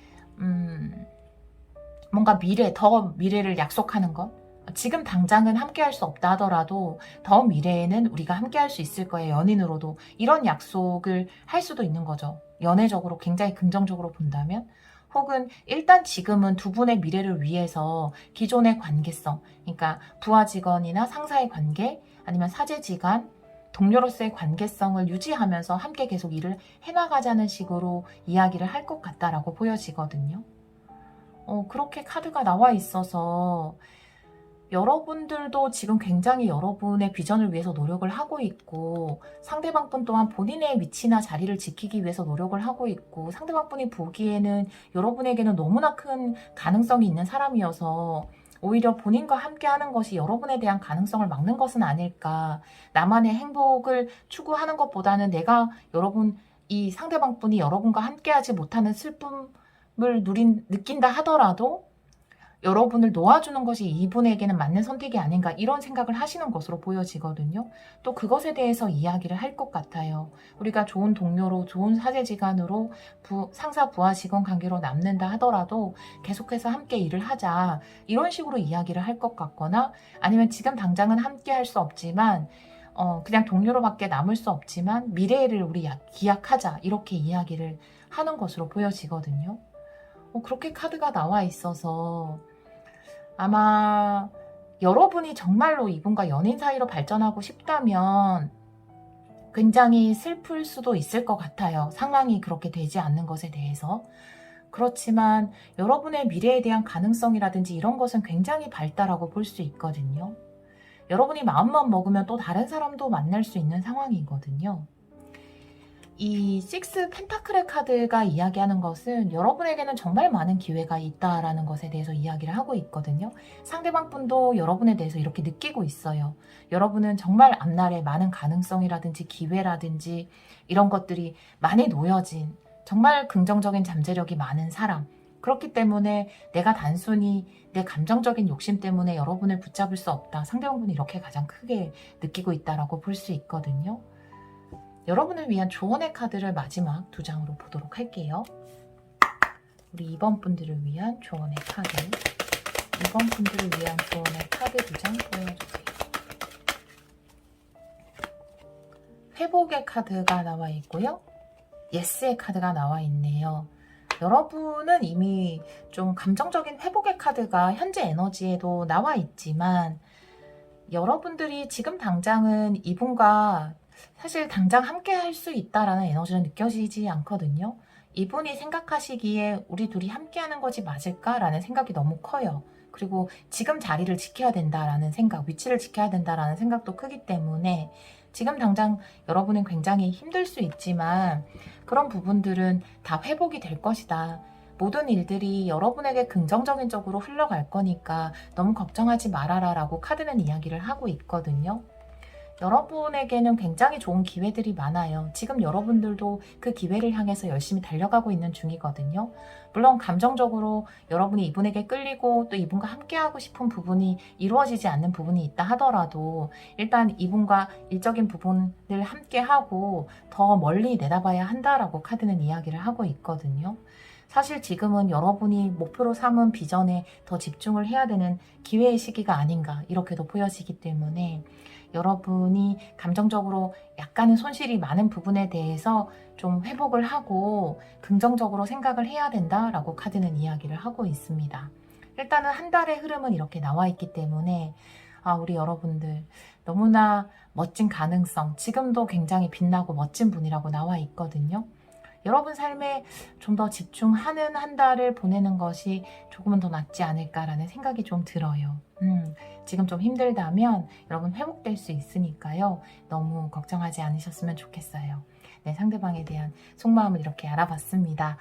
S2: 뭔가 더 미래를 약속하는 것, 지금 당장은 함께 할 수 없다 하더라도 더 미래에는 우리가 함께 할 수 있을 거예요, 연인으로도, 이런 약속을 할 수도 있는 거죠. 연애적으로 굉장히 긍정적으로 본다면. 혹은 일단 지금은 두 분의 미래를 위해서 기존의 관계성, 그러니까 부하 직원이나 상사의 관계, 아니면 사제지간, 동료로서의 관계성을 유지하면서 함께 계속 일을 해나가자는 식으로 이야기를 할 것 같다라고 보여지거든요. 그렇게 카드가 나와 있어서 여러분들도 지금 굉장히 여러분의 비전을 위해서 노력을 하고 있고, 상대방 분 또한 본인의 위치나 자리를 지키기 위해서 노력을 하고 있고, 상대방 분이 보기에는 여러분에게는 너무나 큰 가능성이 있는 사람이어서 오히려 본인과 함께 하는 것이 여러분에 대한 가능성을 막는 것은 아닐까. 나만의 행복을 추구하는 것보다는 이 상대방 분이 여러분과 함께 하지 못하는 슬픔을 느낀다 하더라도 여러분을 놓아주는 것이 이분에게는 맞는 선택이 아닌가, 이런 생각을 하시는 것으로 보여지거든요. 또 그것에 대해서 이야기를 할 것 같아요. 우리가 좋은 동료로, 좋은 사제지간으로, 상사 부하 직원 관계로 남는다 하더라도 계속해서 함께 일을 하자, 이런 식으로 이야기를 할 것 같거나, 아니면 지금 당장은 함께 할 수 없지만 그냥 동료로밖에 남을 수 없지만 미래를 우리 기약하자, 이렇게 이야기를 하는 것으로 보여지거든요. 그렇게 카드가 나와 있어서 아마 여러분이 정말로 이분과 연인 사이로 발전하고 싶다면 굉장히 슬플 수도 있을 것 같아요. 상황이 그렇게 되지 않는 것에 대해서. 그렇지만 여러분의 미래에 대한 가능성이라든지 이런 것은 굉장히 밝다라고 볼 수 있거든요. 여러분이 마음만 먹으면 또 다른 사람도 만날 수 있는 상황이거든요. 이 6 펜타클의 카드가 이야기하는 것은 여러분에게는 정말 많은 기회가 있다라는 것에 대해서 이야기를 하고 있거든요. 상대방 분도 여러분에 대해서 이렇게 느끼고 있어요. 여러분은 정말 앞날에 많은 가능성이라든지 기회라든지 이런 것들이 많이 놓여진, 정말 긍정적인 잠재력이 많은 사람. 그렇기 때문에 내가 단순히 내 감정적인 욕심 때문에 여러분을 붙잡을 수 없다. 상대방분이 이렇게 가장 크게 느끼고 있다라고 볼 수 있거든요. 여러분을 위한 조언의 카드를 마지막 2장으로 보도록 할게요. 우리 2번 분들을 위한 조언의 카드. 2번 분들을 위한 조언의 카드 2장 보여주세요. 회복의 카드가 나와 있고요. 예스의 카드가 나와 있네요. 여러분은 이미 좀 감정적인 회복의 카드가 현재 에너지에도 나와 있지만 여러분들이 지금 당장은 이분과 사실 당장 함께 할 수 있다라는 에너지는 느껴지지 않거든요. 이분이 생각하시기에 우리 둘이 함께 하는 것이 맞을까라는 생각이 너무 커요. 그리고 지금 자리를 지켜야 된다라는 생각, 위치를 지켜야 된다라는 생각도 크기 때문에 지금 당장 여러분은 굉장히 힘들 수 있지만 그런 부분들은 다 회복이 될 것이다. 모든 일들이 여러분에게 긍정적인 쪽으로 흘러갈 거니까 너무 걱정하지 말아라 라고 카드는 이야기를 하고 있거든요. 여러분에게는 굉장히 좋은 기회들이 많아요. 지금 여러분들도 그 기회를 향해서 열심히 달려가고 있는 중이거든요. 물론 감정적으로 여러분이 이분에게 끌리고 또 이분과 함께하고 싶은 부분이 이루어지지 않는 부분이 있다 하더라도 일단 이분과 일적인 부분을 함께하고 더 멀리 내다봐야 한다라고 카드는 이야기를 하고 있거든요. 사실 지금은 여러분이 목표로 삼은 비전에 더 집중을 해야 되는 기회의 시기가 아닌가 이렇게도 보여지기 때문에 여러분이 감정적으로 약간은 손실이 많은 부분에 대해서 좀 회복을 하고 긍정적으로 생각을 해야 된다라고 카드는 이야기를 하고 있습니다. 일단은 한 달의 흐름은 이렇게 나와 있기 때문에 우리 여러분들 너무나 멋진 가능성, 지금도 굉장히 빛나고 멋진 분이라고 나와 있거든요. 여러분 삶에 좀 더 집중하는 한 달을 보내는 것이 조금은 더 낫지 않을까라는 생각이 좀 들어요. 지금 좀 힘들다면 여러분 회복될 수 있으니까요. 너무 걱정하지 않으셨으면 좋겠어요. 네, 상대방에 대한 속마음을 이렇게 알아봤습니다.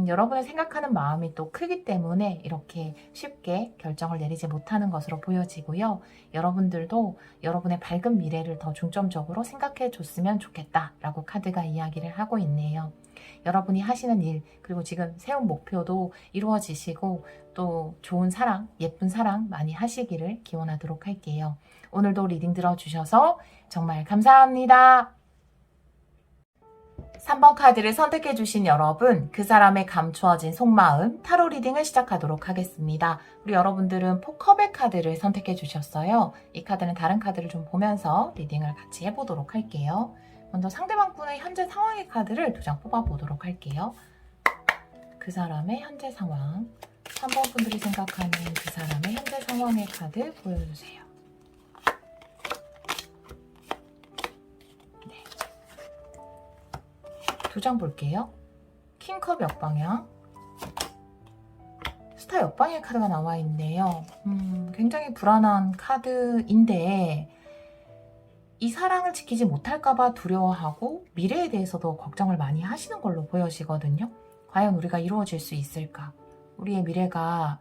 S2: 여러분의 생각하는 마음이 또 크기 때문에 이렇게 쉽게 결정을 내리지 못하는 것으로 보여지고요. 여러분들도 여러분의 밝은 미래를 더 중점적으로 생각해 줬으면 좋겠다라고 카드가 이야기를 하고 있네요. 여러분이 하시는 일 그리고 지금 세운 목표도 이루어지시고 또 좋은 사랑, 예쁜 사랑 많이 하시기를 기원하도록 할게요. 오늘도 리딩 들어주셔서 정말 감사합니다. 3번 카드를 선택해주신 여러분, 그 사람의 감추어진 속마음 타로 리딩을 시작하도록 하겠습니다. 우리 여러분들은 포컵의 카드를 선택해주셨어요. 이 카드는 다른 카드를 좀 보면서 리딩을 같이 해보도록 할게요. 먼저 상대방 분의 현재 상황의 카드를 2장 뽑아보도록 할게요. 그 사람의 현재 상황, 3번 분들이 생각하는 그 사람의 현재 상황의 카드 보여주세요. 네. 2장 볼게요. 킹컵 역방향, 스타 역방향 카드가 나와 있네요. 굉장히 불안한 카드인데 이 사랑을 지키지 못할까봐 두려워하고 미래에 대해서도 걱정을 많이 하시는 걸로 보여지거든요. 과연 우리가 이루어질 수 있을까? 우리의 미래가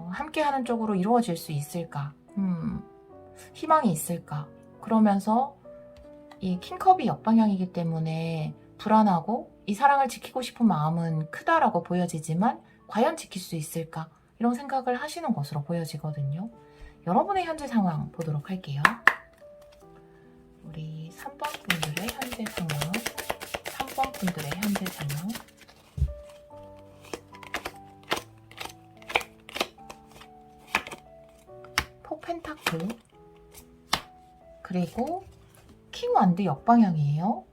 S2: 함께하는 쪽으로 이루어질 수 있을까? 희망이 있을까? 그러면서 이 킹컵이 역방향이기 때문에 불안하고 이 사랑을 지키고 싶은 마음은 크다라고 보여지지만 과연 지킬 수 있을까? 이런 생각을 하시는 것으로 보여지거든요. 여러분의 현재 상황 보도록 할게요. 우리 3번 분들의 현재 상황, 3번 분들의 현재 상황. 포 펜타클, 그리고 킹 완드 역방향이에요.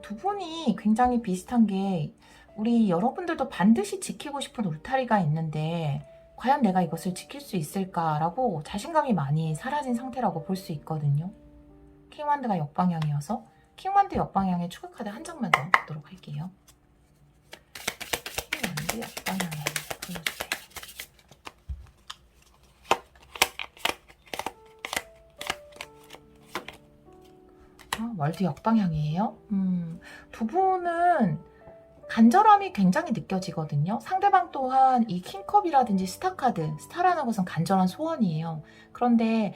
S2: 두 분이 굉장히 비슷한 게 우리 여러분들도 반드시 지키고 싶은 울타리가 있는데 과연 내가 이것을 지킬 수 있을까라고 자신감이 많이 사라진 상태라고 볼 수 있거든요. 킹완드가 역방향이어서 킹완드 역방향의 추가 카드 한 장만 더 보도록 할게요. 킹완드 역방향에 보여주세요. 월드 역방향이에요. 두 분은 간절함이 굉장히 느껴지거든요. 상대방 또한 이 킹컵이라든지 스타카드, 스타라는 것은 간절한 소원이에요. 그런데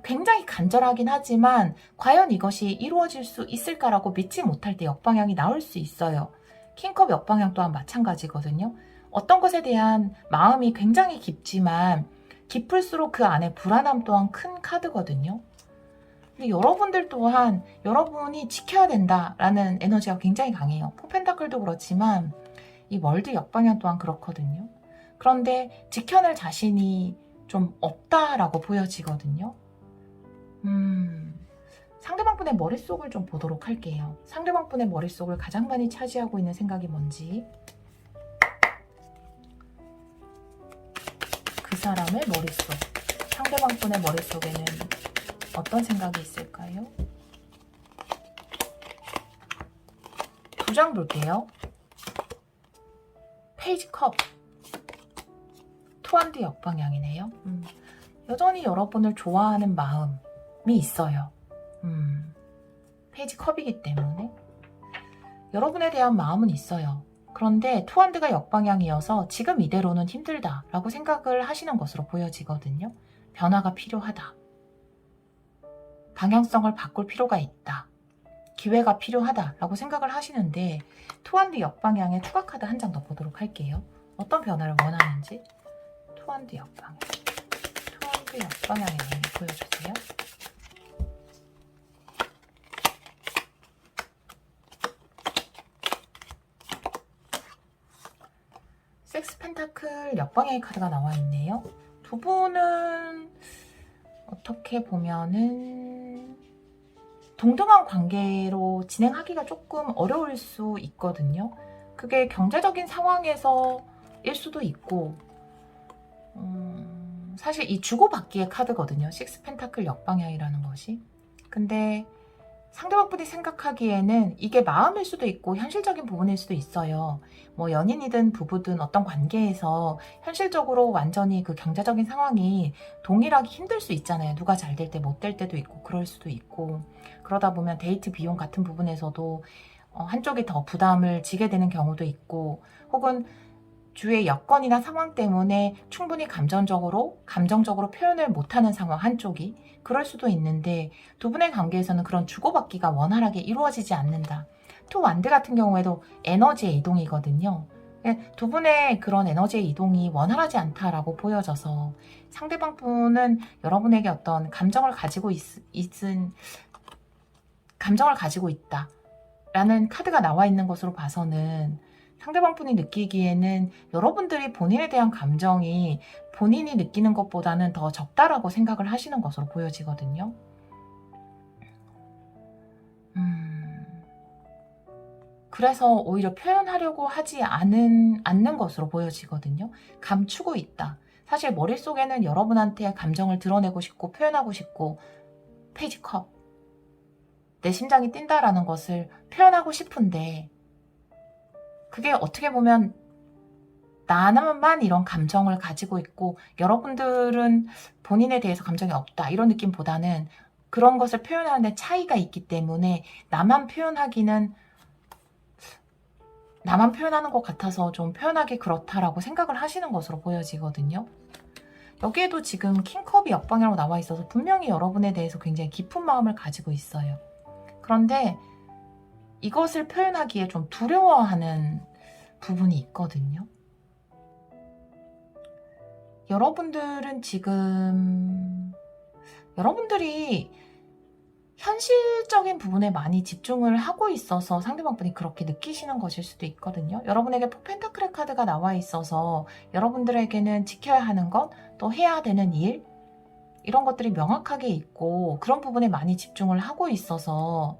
S2: 굉장히 간절하긴 하지만 과연 이것이 이루어질 수 있을까라고 믿지 못할 때 역방향이 나올 수 있어요. 킹컵 역방향 또한 마찬가지거든요. 어떤 것에 대한 마음이 굉장히 깊지만 깊을수록 그 안에 불안함 또한 큰 카드거든요. 근데 여러분들 또한 여러분이 지켜야 된다라는 에너지가 굉장히 강해요. 포펜타클도 그렇지만 이 월드 역방향 또한 그렇거든요. 그런데 지켜낼 자신이 좀 없다라고 보여지거든요. 상대방 분의 머릿속을 좀 보도록 할게요. 상대방 분의 머릿속을 가장 많이 차지하고 있는 생각이 뭔지. 그 사람의 머릿속, 상대방 분의 머릿속에는 어떤 생각이 있을까요? 두 장 볼게요. 페이지 컵, 투한드 역방향이네요. 여전히 여러분을 좋아하는 마음이 있어요. 페이지 컵이기 때문에 여러분에 대한 마음은 있어요. 그런데 투한드가 역방향이어서 지금 이대로는 힘들다라고 생각을 하시는 것으로 보여지거든요. 변화가 필요하다. 방향성을 바꿀 필요가 있다. 기회가 필요하다라고 생각을 하시는데 투한드 역방향의 추가 카드 한 장 더 보도록 할게요. 어떤 변화를 원하는지. 투한드 역방향. 투한드 역방향의 내용을 보여주세요. 섹스 펜타클 역방향의 카드가 나와 있네요. 두 분은 어떻게 보면은 동등한 관계로 진행하기가 조금 어려울 수 있거든요. 그게 경제적인 상황에서일 수도 있고 사실 이 주고받기의 카드거든요. 식스 펜타클 역방향이라는 것이. 근데 상대방 분이 생각하기에는 이게 마음일 수도 있고 현실적인 부분일 수도 있어요. 뭐 연인이든 부부든 어떤 관계에서 현실적으로 완전히 그 경제적인 상황이 동일하게 힘들 수 있잖아요. 누가 잘 될 때 못 될 때도 있고 그럴 수도 있고 그러다 보면 데이트 비용 같은 부분에서도 한쪽이 더 부담을 지게 되는 경우도 있고 혹은 주위의 여건이나 상황 때문에 충분히 감정적으로 표현을 못하는 상황 한쪽이 그럴 수도 있는데 두 분의 관계에서는 그런 주고받기가 원활하게 이루어지지 않는다. 투 완드 같은 경우에도 에너지의 이동이거든요. 두 분의 그런 에너지의 이동이 원활하지 않다라고 보여져서 상대방 분은 여러분에게 어떤 감정을 가지고 있다라는 카드가 나와 있는 것으로 봐서는 상대방 분이 느끼기에는 여러분들이 본인에 대한 감정이 본인이 느끼는 것보다는 더 적다라고 생각을 하시는 것으로 보여지거든요. 그래서 오히려 표현하려고 하지 않는 것으로 보여지거든요. 감추고 있다. 사실 머릿속에는 여러분한테 감정을 드러내고 싶고 표현하고 싶고 페이지 컵. 내 심장이 뛴다라는 것을 표현하고 싶은데 그게 어떻게 보면 나만 이런 감정을 가지고 있고 여러분들은 본인에 대해서 감정이 없다 이런 느낌보다는 그런 것을 표현하는데 차이가 있기 때문에 나만 표현하는 것 같아서 좀 표현하기 그렇다라고 생각을 하시는 것으로 보여지거든요. 여기에도 지금 킹컵이 역방향으로 나와 있어서 분명히 여러분에 대해서 굉장히 깊은 마음을 가지고 있어요. 그런데 이것을 표현하기에 좀 두려워하는 부분이 있거든요. 여러분들은 지금 여러분들이 현실적인 부분에 많이 집중을 하고 있어서 상대방 분이 그렇게 느끼시는 것일 수도 있거든요. 여러분에게 펜타클의 카드가 나와 있어서 여러분들에게는 지켜야 하는 것, 또 해야 되는 일 이런 것들이 명확하게 있고 그런 부분에 많이 집중을 하고 있어서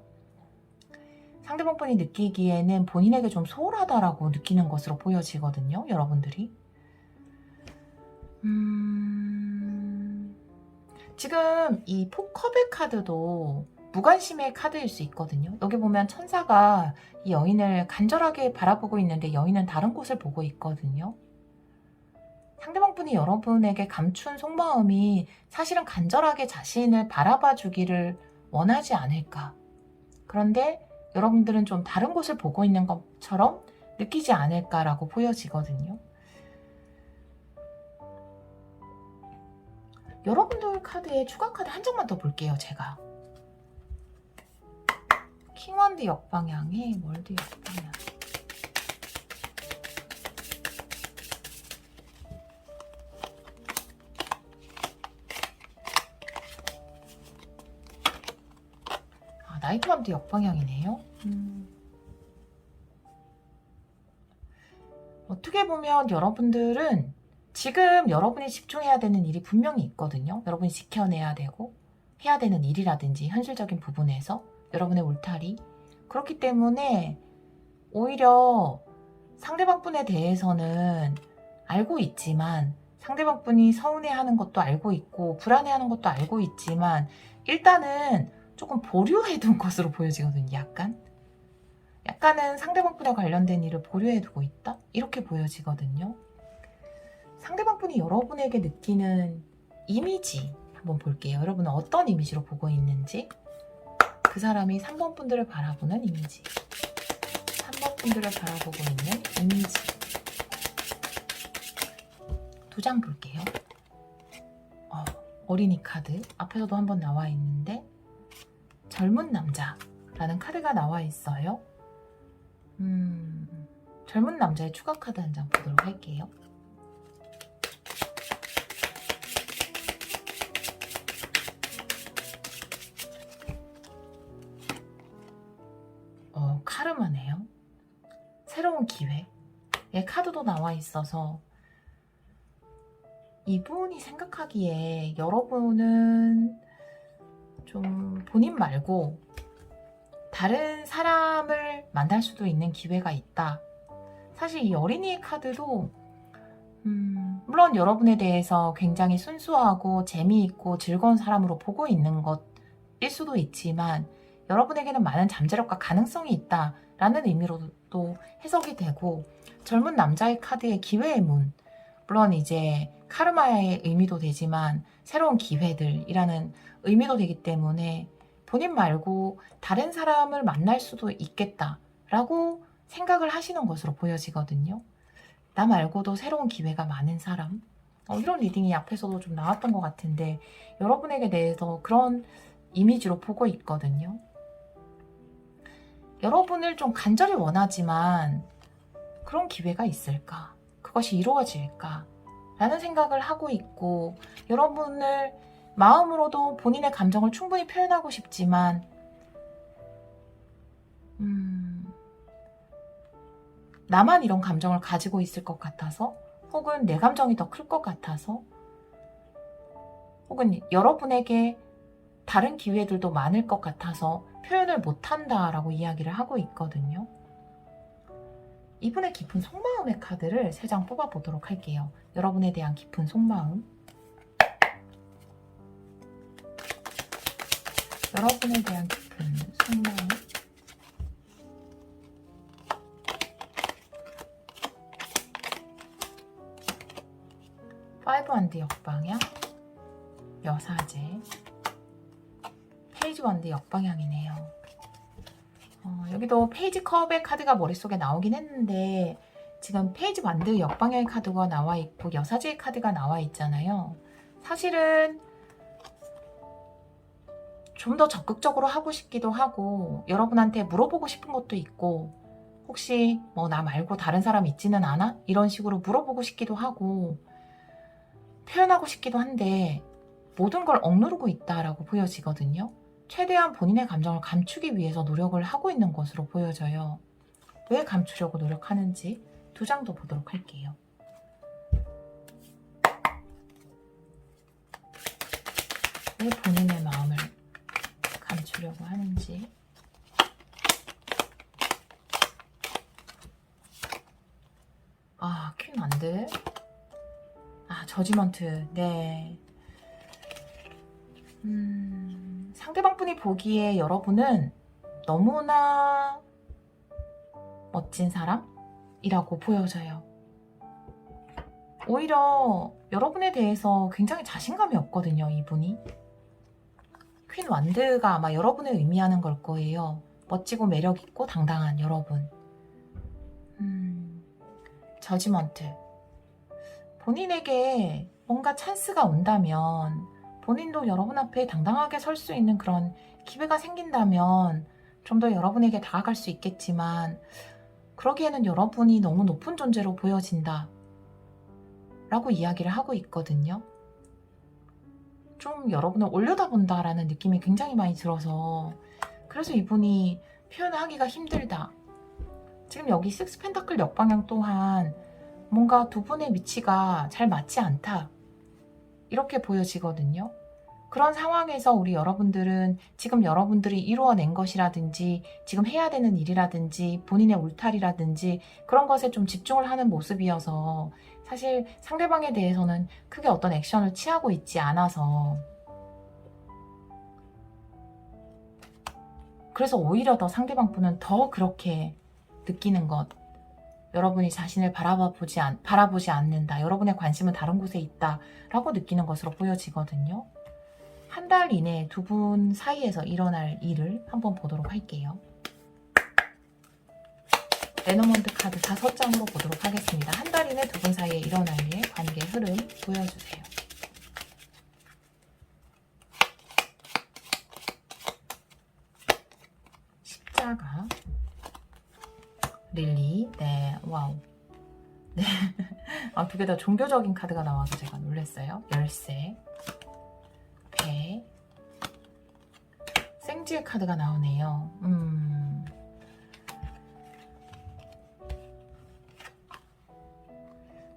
S2: 상대방 분이 느끼기에는 본인에게 좀 소홀하다라고 느끼는 것으로 보여지거든요. 여러분들이. 지금 이 포컵의 카드도 무관심의 카드일 수 있거든요. 여기 보면 천사가 이 여인을 간절하게 바라보고 있는데 여인은 다른 곳을 보고 있거든요. 상대방 분이 여러분에게 감춘 속마음이 사실은 간절하게 자신을 바라봐 주기를 원하지 않을까. 그런데 여러분들은 좀 다른 곳을 보고 있는 것처럼 느끼지 않을까라고 보여지거든요. 여러분들 카드에 추가 카드 한 장만 더 볼게요, 제가. 킹원드 역방향에 월드 역방향. 아, 나이트원드 역방향이네요. 어떻게 보면 여러분들은 지금 여러분이 집중해야 되는 일이 분명히 있거든요. 여러분이 지켜내야 되고 해야 되는 일이라든지 현실적인 부분에서 여러분의 울타리. 그렇기 때문에 오히려 상대방 분에 대해서는 알고 있지만, 상대방 분이 서운해하는 것도 알고 있고 불안해하는 것도 알고 있지만 일단은 조금 보류해둔 것으로 보여지거든요. 약간은 상대방 분에 관련된 일을 보류해두고 있다? 이렇게 보여지거든요. 상대방 분이 여러분에게 느끼는 이미지 한번 볼게요. 여러분은 어떤 이미지로 보고 있는지, 그 사람이 3번 분들을 바라보는 이미지, 3번 분들을 바라보고 있는 이미지. 2장 볼게요. 어린이 카드 앞에서도 한번 나와 있는데 젊은 남자라는 카드가 나와 있어요. 젊은 남자의 추가 카드 한 장 보도록 할게요. 카르마네요. 새로운 기회의 카드도 나와 있어서 이분이 생각하기에 여러분은 좀 본인 말고 다른 사람을 만날 수도 있는 기회가 있다. 사실 이 어린이의 카드도 물론 여러분에 대해서 굉장히 순수하고 재미있고 즐거운 사람으로 보고 있는 것일 수도 있지만 여러분에게는 많은 잠재력과 가능성이 있다라는 의미로도 해석이 되고, 젊은 남자의 카드의 기회의 문, 물론 이제 카르마의 의미도 되지만 새로운 기회들이라는 의미도 되기 때문에 본인 말고 다른 사람을 만날 수도 있겠다라고 생각을 하시는 것으로 보여지거든요. 나 말고도 새로운 기회가 많은 사람, 이런 리딩이 앞에서도 좀 나왔던 것 같은데 여러분에게 대해서 그런 이미지로 보고 있거든요. 여러분을 좀 간절히 원하지만 그런 기회가 있을까? 그것이 이루어질까? 라는 생각을 하고 있고, 여러분을 마음으로도 본인의 감정을 충분히 표현하고 싶지만 나만 이런 감정을 가지고 있을 것 같아서, 혹은 내 감정이 더 클 것 같아서, 혹은 여러분에게 다른 기회들도 많을 것 같아서 표현을 못한다라고 이야기를 하고 있거든요. 이분의 깊은 속마음의 카드를 3장 뽑아보도록 할게요. 여러분에 대한 깊은 속마음, 여러분에 대한 깊은 속마음, 파이브 원드 역방향, 여사제, 페이지 원드 역방향이네요. 여기도 페이지 컵의 카드가 머릿속에 나오긴 했는데 지금 페이지 원드 역방향의 카드가 나와 있고 여사제의 카드가 나와 있잖아요. 사실은 좀 더 적극적으로 하고 싶기도 하고, 여러분한테 물어보고 싶은 것도 있고, 혹시 뭐 나 말고 다른 사람 있지는 않아? 이런 식으로 물어보고 싶기도 하고 표현하고 싶기도 한데 모든 걸 억누르고 있다라고 보여지거든요. 최대한 본인의 감정을 감추기 위해서 노력을 하고 있는 것으로 보여져요. 왜 감추려고 노력하는지 2장 더 보도록 할게요. 왜 본인의 마음을 감추려고 하는지. 퀸 원드. 저지먼트. 네. 상대방 분이 보기에 여러분은 너무나 멋진 사람이라고 보여져요. 오히려 여러분에 대해서 굉장히 자신감이 없거든요, 이분이. 퀸 원드가 아마 여러분을 의미하는 걸 거예요. 멋지고 매력있고 당당한 여러분. 저지먼트. 본인에게 뭔가 찬스가 온다면 본인도 여러분 앞에 당당하게 설 수 있는 그런 기회가 생긴다면 좀 더 여러분에게 다가갈 수 있겠지만 그러기에는 여러분이 너무 높은 존재로 보여진다 라고 이야기를 하고 있거든요. 좀 여러분을 올려다본다 라는 느낌이 굉장히 많이 들어서 그래서 이분이 표현하기가 힘들다. 지금 여기 식스 펜타클 역방향 또한 뭔가 두 분의 위치가 잘 맞지 않다 이렇게 보여지거든요. 그런 상황에서 우리 여러분들은 지금 여러분들이 이루어낸 것이라든지 지금 해야 되는 일이라든지 본인의 울타리라든지 그런 것에 좀 집중을 하는 모습이어서 사실 상대방에 대해서는 크게 어떤 액션을 취하고 있지 않아서 그래서 오히려 더 상대방 분은 더 그렇게 느끼는 것. 여러분이 자신을 바라보지 않는다. 여러분의 관심은 다른 곳에 있다. 라고 느끼는 것으로 보여지거든요. 한 달 이내에 두 분 사이에서 일어날 일을 한번 보도록 할게요. 레노먼드 카드 5장으로 보도록 하겠습니다. 한 달 이내 두 분 사이에 일어날 일, 관계 흐름 보여주세요. 십자가, 릴리, 네, 와우. 네. 아, 두 개 다 종교적인 카드가 나와서 제가 놀랐어요. 열쇠, 배, 생지의 카드가 나오네요.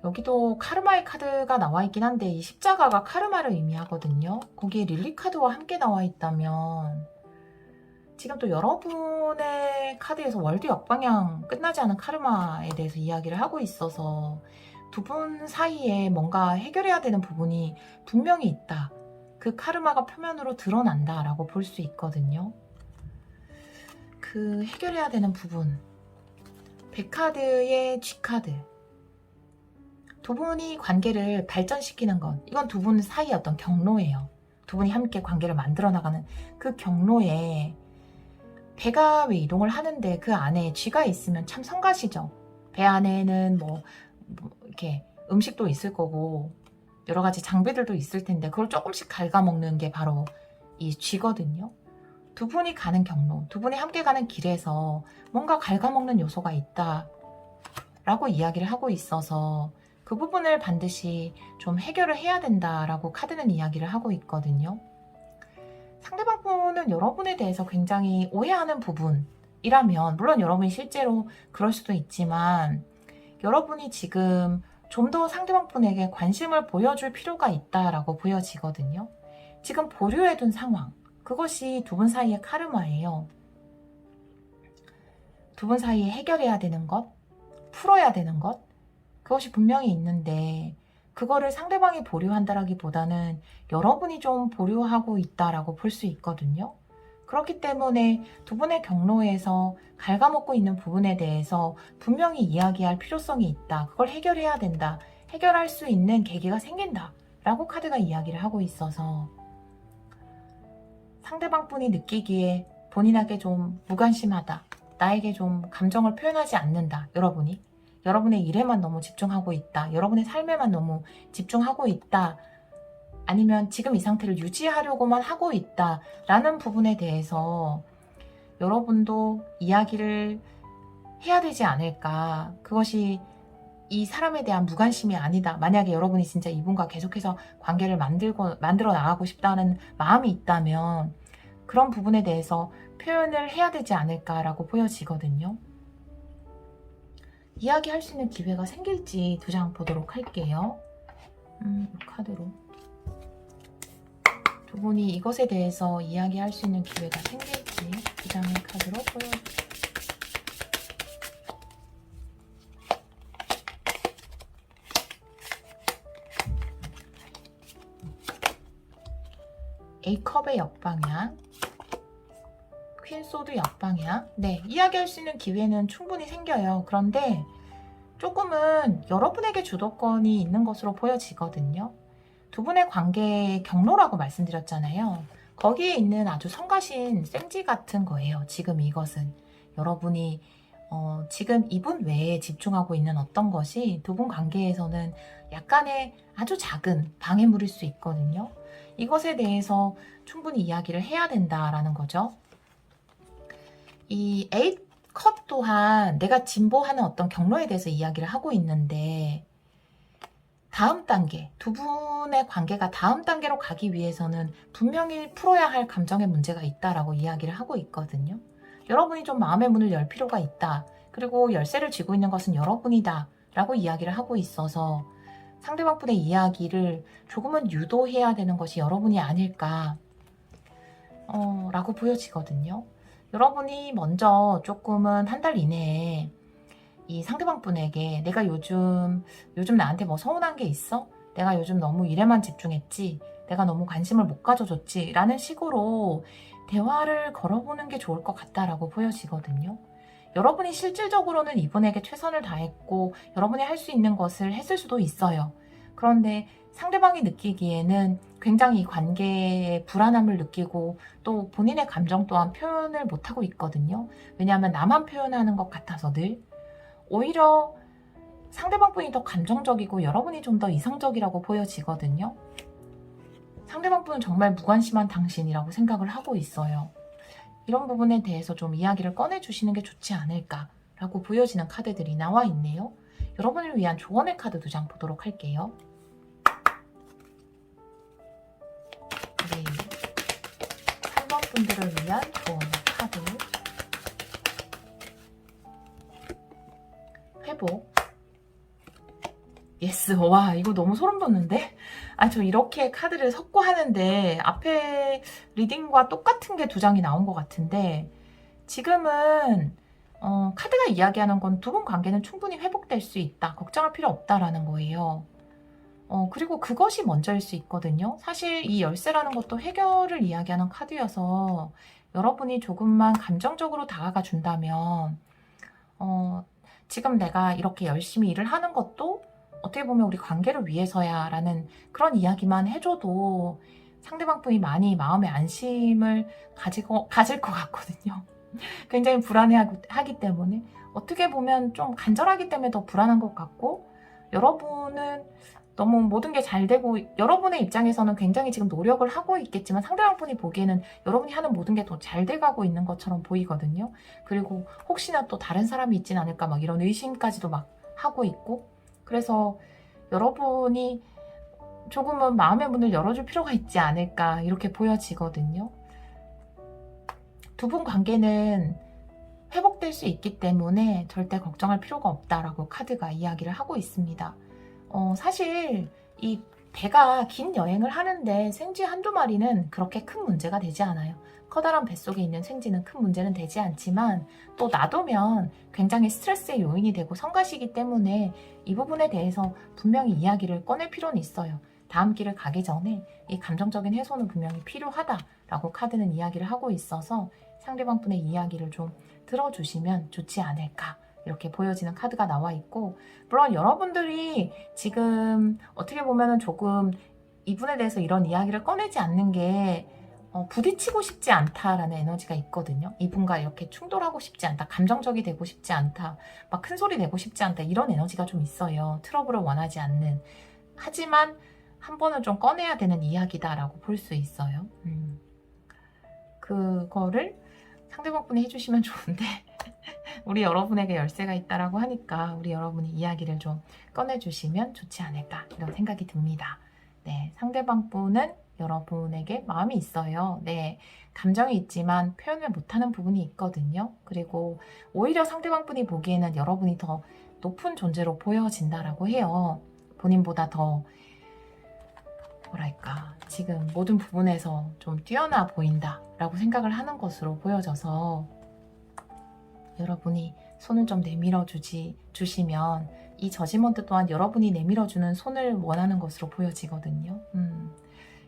S2: 여기도 카르마의 카드가 나와 있긴 한데 이 십자가가 카르마를 의미하거든요. 거기에 릴리 카드와 함께 나와 있다면 지금 또 여러분의 카드에서 월드 역방향 끝나지 않은 카르마에 대해서 이야기를 하고 있어서 두 분 사이에 뭔가 해결해야 되는 부분이 분명히 있다. 그 카르마가 표면으로 드러난다 라고 볼 수 있거든요. 그 해결해야 되는 부분, 백카드의 G카드, 두 분이 관계를 발전시키는 것, 이건 두 분 사이의 어떤 경로예요. 두 분이 함께 관계를 만들어 나가는 그 경로에 배가 왜 이동을 하는데 그 안에 쥐가 있으면 참 성가시죠. 배 안에는 뭐 이렇게 음식도 있을 거고 여러 가지 장비들도 있을 텐데 그걸 조금씩 갉아먹는 게 바로 이 쥐거든요. 두 분이 가는 경로, 두 분이 함께 가는 길에서 뭔가 갉아먹는 요소가 있다 라고 이야기를 하고 있어서 그 부분을 반드시 좀 해결을 해야 된다라고 카드는 이야기를 하고 있거든요. 상대방 분은 여러분에 대해서 굉장히 오해하는 부분이라면 물론 여러분이 실제로 그럴 수도 있지만 여러분이 지금 좀 더 상대방 분에게 관심을 보여줄 필요가 있다라고 보여지거든요. 지금 보류해둔 상황, 그것이 두 분 사이의 카르마예요. 두 분 사이에 해결해야 되는 것, 풀어야 되는 것, 그것이 분명히 있는데 그거를 상대방이 보류한다라기보다는 여러분이 좀 보류하고 있다라고 볼 수 있거든요. 그렇기 때문에 두 분의 경로에서 갉아먹고 있는 부분에 대해서 분명히 이야기할 필요성이 있다. 그걸 해결해야 된다. 해결할 수 있는 계기가 생긴다. 라고 카드가 이야기를 하고 있어서 상대방 분이 느끼기에 본인에게 좀 무관심하다. 나에게 좀 감정을 표현하지 않는다. 여러분의 일에만 너무 집중하고 있다. 여러분의 삶에만 너무 집중하고 있다. 아니면 지금 이 상태를 유지하려고만 하고 있다. 라는 부분에 대해서 여러분도 이야기를 해야 되지 않을까. 그것이 이 사람에 대한 무관심이 아니다. 만약에 여러분이 진짜 이분과 계속해서 관계를 만들어 나가고 싶다는 마음이 있다면 그런 부분에 대해서 표현을 해야 되지 않을까라고 보여지거든요. 이야기할 수 있는 기회가 생길지 두 장 보도록 할게요. 이 카드로 두 분이 이것에 대해서 이야기할 수 있는 기회가 생길지 두 장의 카드로 보여주세요. A컵의 역방향, 퀸소드 역방향. 네, 이야기할 수 있는 기회는 충분히 생겨요. 그런데 조금은 여러분에게 주도권이 있는 것으로 보여지거든요. 두 분의 관계의 경로라고 말씀드렸잖아요. 거기에 있는 아주 성가신 생지 같은 거예요. 지금 이것은 여러분이 지금 이분 외에 집중하고 있는 어떤 것이 두 분 관계에서는 약간의 아주 작은 방해물일 수 있거든요. 이것에 대해서 충분히 이야기를 해야 된다라는 거죠. 이 8컵 또한 내가 진보하는 어떤 경로에 대해서 이야기를 하고 있는데, 다음 단계, 두 분의 관계가 다음 단계로 가기 위해서는 분명히 풀어야 할 감정의 문제가 있다라고 이야기를 하고 있거든요. 여러분이 좀 마음의 문을 열 필요가 있다. 그리고 열쇠를 쥐고 있는 것은 여러분이다. 라고 이야기를 하고 있어서 상대방 분의 이야기를 조금은 유도해야 되는 것이 여러분이 아닐까 라고 보여지거든요. 여러분이 먼저 조금은 한 달 이내에 이 상대방 분에게 내가 요즘 나한테 뭐 서운한 게 있어? 내가 요즘 너무 일에만 집중했지? 내가 너무 관심을 못 가져줬지? 라는 식으로 대화를 걸어보는 게 좋을 것 같다라고 보여지거든요. 여러분이 실질적으로는 이분에게 최선을 다했고 여러분이 할 수 있는 것을 했을 수도 있어요. 그런데 상대방이 느끼기에는 굉장히 이 관계에 불안함을 느끼고 또 본인의 감정 또한 표현을 못하고 있거든요. 왜냐하면 나만 표현하는 것 같아서 늘. 오히려 상대방 분이 더 감정적이고 여러분이 좀 더 이성적이라고 보여지거든요. 상대방 분은 정말 무관심한 당신이라고 생각을 하고 있어요. 이런 부분에 대해서 좀 이야기를 꺼내주시는 게 좋지 않을까라고 보여지는 카드들이 나와 있네요. 여러분을 위한 조언의 카드 2장 보도록 할게요. 우리 3번 분들을 위한 조언의 카드. 회복. 예스. 와, 이거 너무 소름 돋는데? 저 이렇게 카드를 섞고 하는데 앞에 리딩과 똑같은 게 2장이 나온 것 같은데, 지금은 카드가 이야기하는 건 두 분 관계는 충분히 회복될 수 있다. 걱정할 필요 없다라는 거예요. 그리고 그것이 먼저일 수 있거든요. 사실 이 열쇠라는 것도 해결을 이야기하는 카드여서 여러분이 조금만 감정적으로 다가가 준다면 지금 내가 이렇게 열심히 일을 하는 것도 어떻게 보면 우리 관계를 위해서야 라는 그런 이야기만 해줘도 상대방 분이 많이 마음의 안심을 가질 것 같거든요. 굉장히 불안해하기 때문에 어떻게 보면 좀 간절하기 때문에 더 불안한 것 같고, 여러분은 너무 모든 게 잘 되고 여러분의 입장에서는 굉장히 지금 노력을 하고 있겠지만 상대방 분이 보기에는 여러분이 하는 모든 게 더 잘 돼가고 있는 것처럼 보이거든요. 그리고 혹시나 또 다른 사람이 있진 않을까 막 이런 의심까지도 막 하고 있고, 그래서 여러분이 조금은 마음의 문을 열어줄 필요가 있지 않을까 이렇게 보여지거든요. 두 분 관계는 회복될 수 있기 때문에 절대 걱정할 필요가 없다라고 카드가 이야기를 하고 있습니다. 사실 이 배가 긴 여행을 하는데 생쥐 한두 마리는 그렇게 큰 문제가 되지 않아요. 커다란 뱃속에 있는 생쥐는 큰 문제는 되지 않지만 또 놔두면 굉장히 스트레스의 요인이 되고 성가시기 때문에 이 부분에 대해서 분명히 이야기를 꺼낼 필요는 있어요. 다음 길을 가기 전에 이 감정적인 해소는 분명히 필요하다라고 카드는 이야기를 하고 있어서 상대방 분의 이야기를 좀 들어주시면 좋지 않을까 이렇게 보여지는 카드가 나와 있고, 물론 여러분들이 지금 어떻게 보면은 조금 이분에 대해서 이런 이야기를 꺼내지 않는 게 부딪히고 싶지 않다라는 에너지가 있거든요. 이분과 이렇게 충돌하고 싶지 않다, 감정적이 되고 싶지 않다, 막 큰 소리 내고 싶지 않다, 이런 에너지가 좀 있어요. 트러블을 원하지 않는. 하지만 한 번은 좀 꺼내야 되는 이야기다라고 볼 수 있어요. 그거를 상대방분이 해주시면 좋은데 우리 여러분에게 열쇠가 있다라고 하니까 우리 여러분이 이야기를 좀 꺼내주시면 좋지 않을까 이런 생각이 듭니다. 네, 상대방 분은 여러분에게 마음이 있어요. 네, 감정이 있지만 표현을 못하는 부분이 있거든요. 그리고 오히려 상대방 분이 보기에는 여러분이 더 높은 존재로 보여진다라고 해요. 본인보다 더 뭐랄까, 지금 모든 부분에서 좀 뛰어나 보인다라고 생각을 하는 것으로 보여져서 여러분이 손을 좀 내밀어 주시면 이 저지먼트 또한 여러분이 내밀어주는 손을 원하는 것으로 보여지거든요.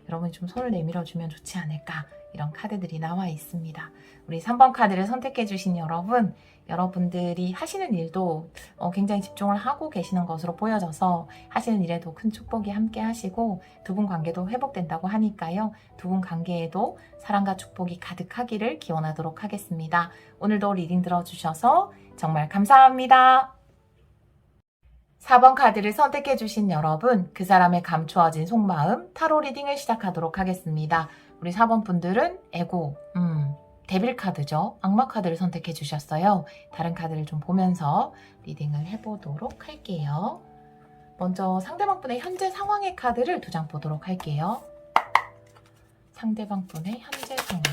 S2: 여러분이 좀 손을 내밀어주면 좋지 않을까, 이런 카드들이 나와 있습니다. 우리 3번 카드를 선택해 주신 여러분, 여러분들이 하시는 일도 굉장히 집중을 하고 계시는 것으로 보여져서 하시는 일에도 큰 축복이 함께 하시고 두 분 관계도 회복된다고 하니까요. 두 분 관계에도 사랑과 축복이 가득하기를 기원하도록 하겠습니다. 오늘도 리딩 들어주셔서 정말 감사합니다. 4번 카드를 선택해 주신 여러분, 그 사람의 감추어진 속마음 타로 리딩을 시작하도록 하겠습니다. 우리 4번 분들은 에고, 데빌 카드죠. 악마 카드를 선택해 주셨어요. 다른 카드를 좀 보면서 리딩을 해보도록 할게요. 먼저 상대방 분의 현재 상황의 카드를 2장 보도록 할게요. 상대방 분의 현재 상황,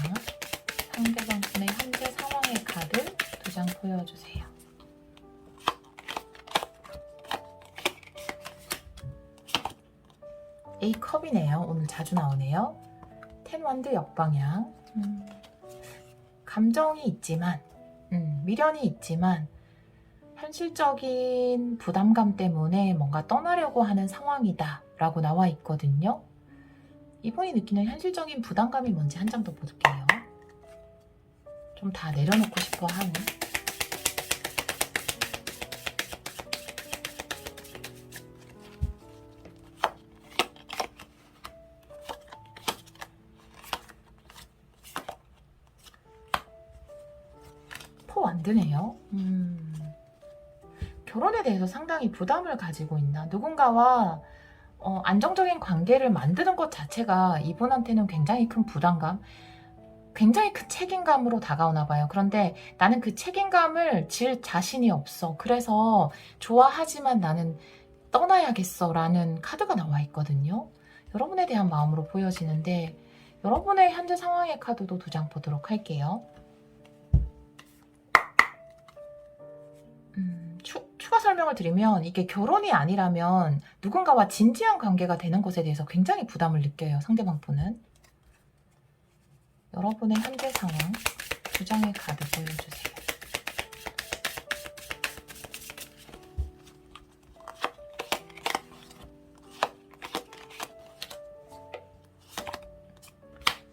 S2: 상대방 분의 현재 상황의 카드 2장 보여주세요. A컵이네요. 오늘 자주 나오네요. 텐완드 역방향. 감정이 있지만, 미련이 있지만 현실적인 부담감 때문에 뭔가 떠나려고 하는 상황이다 라고 나와 있거든요. 이분이 느끼는 현실적인 부담감이 뭔지 한 장 더 볼게요. 좀 다 내려놓고 싶어 하는. 안 되네요. 결혼에 대해서 상당히 부담을 가지고 있나? 누군가와 안정적인 관계를 만드는 것 자체가 이분한테는 굉장히 큰 부담감, 굉장히 큰 책임감으로 다가오나 봐요. 그런데 나는 그 책임감을 질 자신이 없어. 그래서 좋아하지만 나는 떠나야겠어 라는 카드가 나와 있거든요. 여러분에 대한 마음으로 보여지는데 여러분의 현재 상황의 카드도 2장 보도록 할게요. 추가 설명을 드리면 이게 결혼이 아니라면 누군가와 진지한 관계가 되는 것에 대해서 굉장히 부담을 느껴요. 상대방 분은. 여러분의 현재 상황 2장의 카드 보여주세요.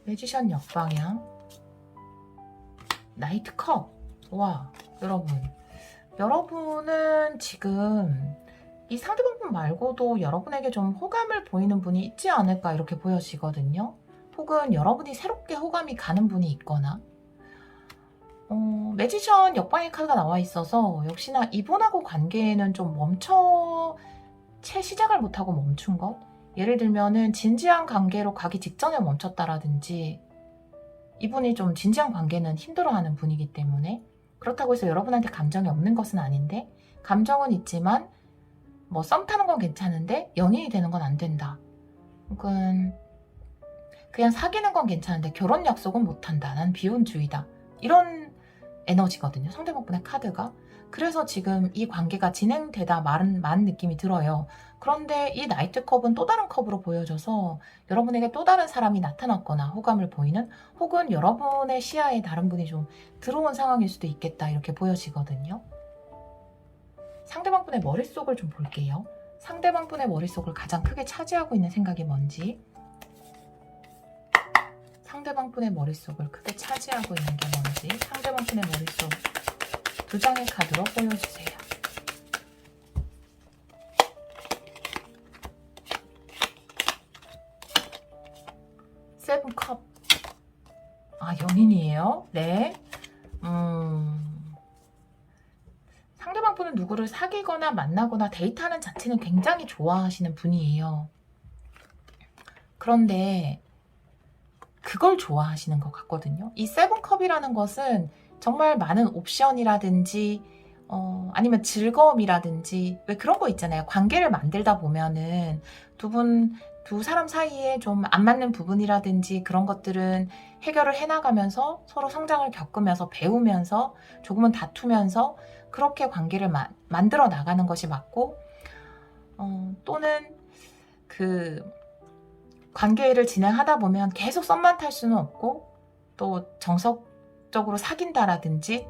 S2: 매지션 역방향, 나이트컵. 와, 여러분은 지금 이 상대방 분 말고도 여러분에게 좀 호감을 보이는 분이 있지 않을까 이렇게 보여지거든요. 혹은 여러분이 새롭게 호감이 가는 분이 있거나 매지션 역방의 카드가 나와 있어서 역시나 이분하고 관계에는 좀 채 시작을 못하고 멈춘 것. 예를 들면은 진지한 관계로 가기 직전에 멈췄다라든지 이분이 좀 진지한 관계는 힘들어하는 분이기 때문에 그렇다고 해서 여러분한테 감정이 없는 것은 아닌데 감정은 있지만 뭐 썸 타는 건 괜찮은데 연인이 되는 건 안 된다. 혹은 그냥 사귀는 건 괜찮은데 결혼 약속은 못한다. 난 비혼주의다. 이런 에너지거든요. 상대방 분의 카드가. 그래서 지금 이 관계가 진행되다 만 느낌이 들어요. 그런데 이 나이트컵은 또 다른 컵으로 보여져서 여러분에게 또 다른 사람이 나타났거나 호감을 보이는 혹은 여러분의 시야에 다른 분이 좀 들어온 상황일 수도 있겠다 이렇게 보여지거든요. 상대방 분의 머릿속을 좀 볼게요. 상대방 분의 머릿속을 가장 크게 차지하고 있는 생각이 뭔지, 상대방 분의 머릿속을 크게 차지하고 있는 게 뭔지 상대방 분의 머릿속 2장의 카드로 보여주세요. 세븐컵. 아, 연인이에요? 네. 상대방 분은 누구를 사귀거나 만나거나 데이트하는 자체는 굉장히 좋아하시는 분이에요. 그런데 그걸 좋아하시는 것 같거든요. 이 세븐컵이라는 것은 정말 많은 옵션이라든지 아니면 즐거움이라든지 왜 그런 거 있잖아요. 관계를 만들다 보면은 두 사람 사이에 좀 안 맞는 부분이라든지 그런 것들은 해결을 해나가면서 서로 성장을 겪으면서 배우면서 조금은 다투면서 그렇게 관계를 만들어 나가는 것이 맞고 또는 그 관계를 진행하다 보면 계속 썸만 탈 수는 없고 또 정석적으로 사귄다라든지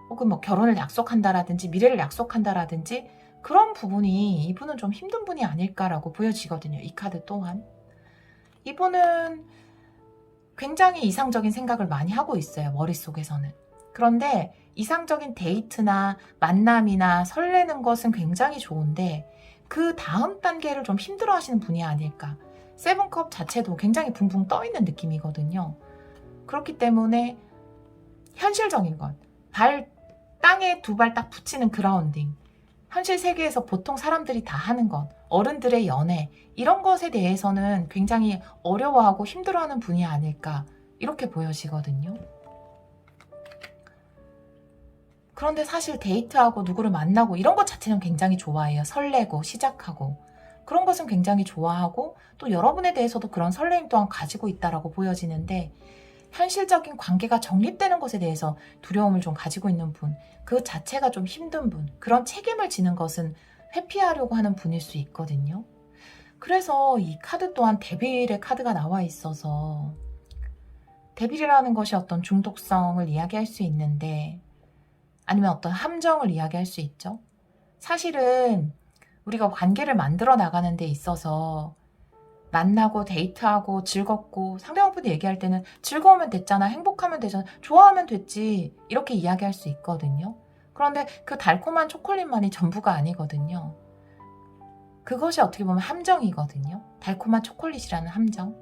S2: 혹은 뭐 결혼을 약속한다라든지 미래를 약속한다라든지 그런 부분이 이분은 좀 힘든 분이 아닐까라고 보여지거든요. 이 카드 또한. 이분은 굉장히 이상적인 생각을 많이 하고 있어요. 머릿속에서는. 그런데 이상적인 데이트나 만남이나 설레는 것은 굉장히 좋은데 그 다음 단계를 좀 힘들어 하시는 분이 아닐까. 세븐컵 자체도 굉장히 붕붕 떠 있는 느낌이거든요. 그렇기 때문에 현실적인 것, 땅에 두 발 딱 붙이는 그라운딩, 현실 세계에서 보통 사람들이 다 하는 것, 어른들의 연애, 이런 것에 대해서는 굉장히 어려워하고 힘들어하는 분이 아닐까 이렇게 보여지거든요. 그런데 사실 데이트하고 누구를 만나고 이런 것 자체는 굉장히 좋아해요. 설레고 시작하고 그런 것은 굉장히 좋아하고 또 여러분에 대해서도 그런 설레임 또한 가지고 있다라고 보여지는데 현실적인 관계가 정립되는 것에 대해서 두려움을 좀 가지고 있는 분, 그 자체가 좀 힘든 분, 그런 책임을 지는 것은 회피하려고 하는 분일 수 있거든요. 그래서 이 카드 또한 데빌의 카드가 나와 있어서 데빌이라는 것이 어떤 중독성을 이야기할 수 있는데 아니면 어떤 함정을 이야기할 수 있죠. 사실은 우리가 관계를 만들어 나가는 데 있어서 만나고 데이트하고 즐겁고 상대방분이 얘기할 때는 즐거우면 됐잖아, 행복하면 되잖아, 좋아하면 됐지 이렇게 이야기할 수 있거든요. 그런데 그 달콤한 초콜릿만이 전부가 아니거든요. 그것이 어떻게 보면 함정이거든요. 달콤한 초콜릿이라는 함정.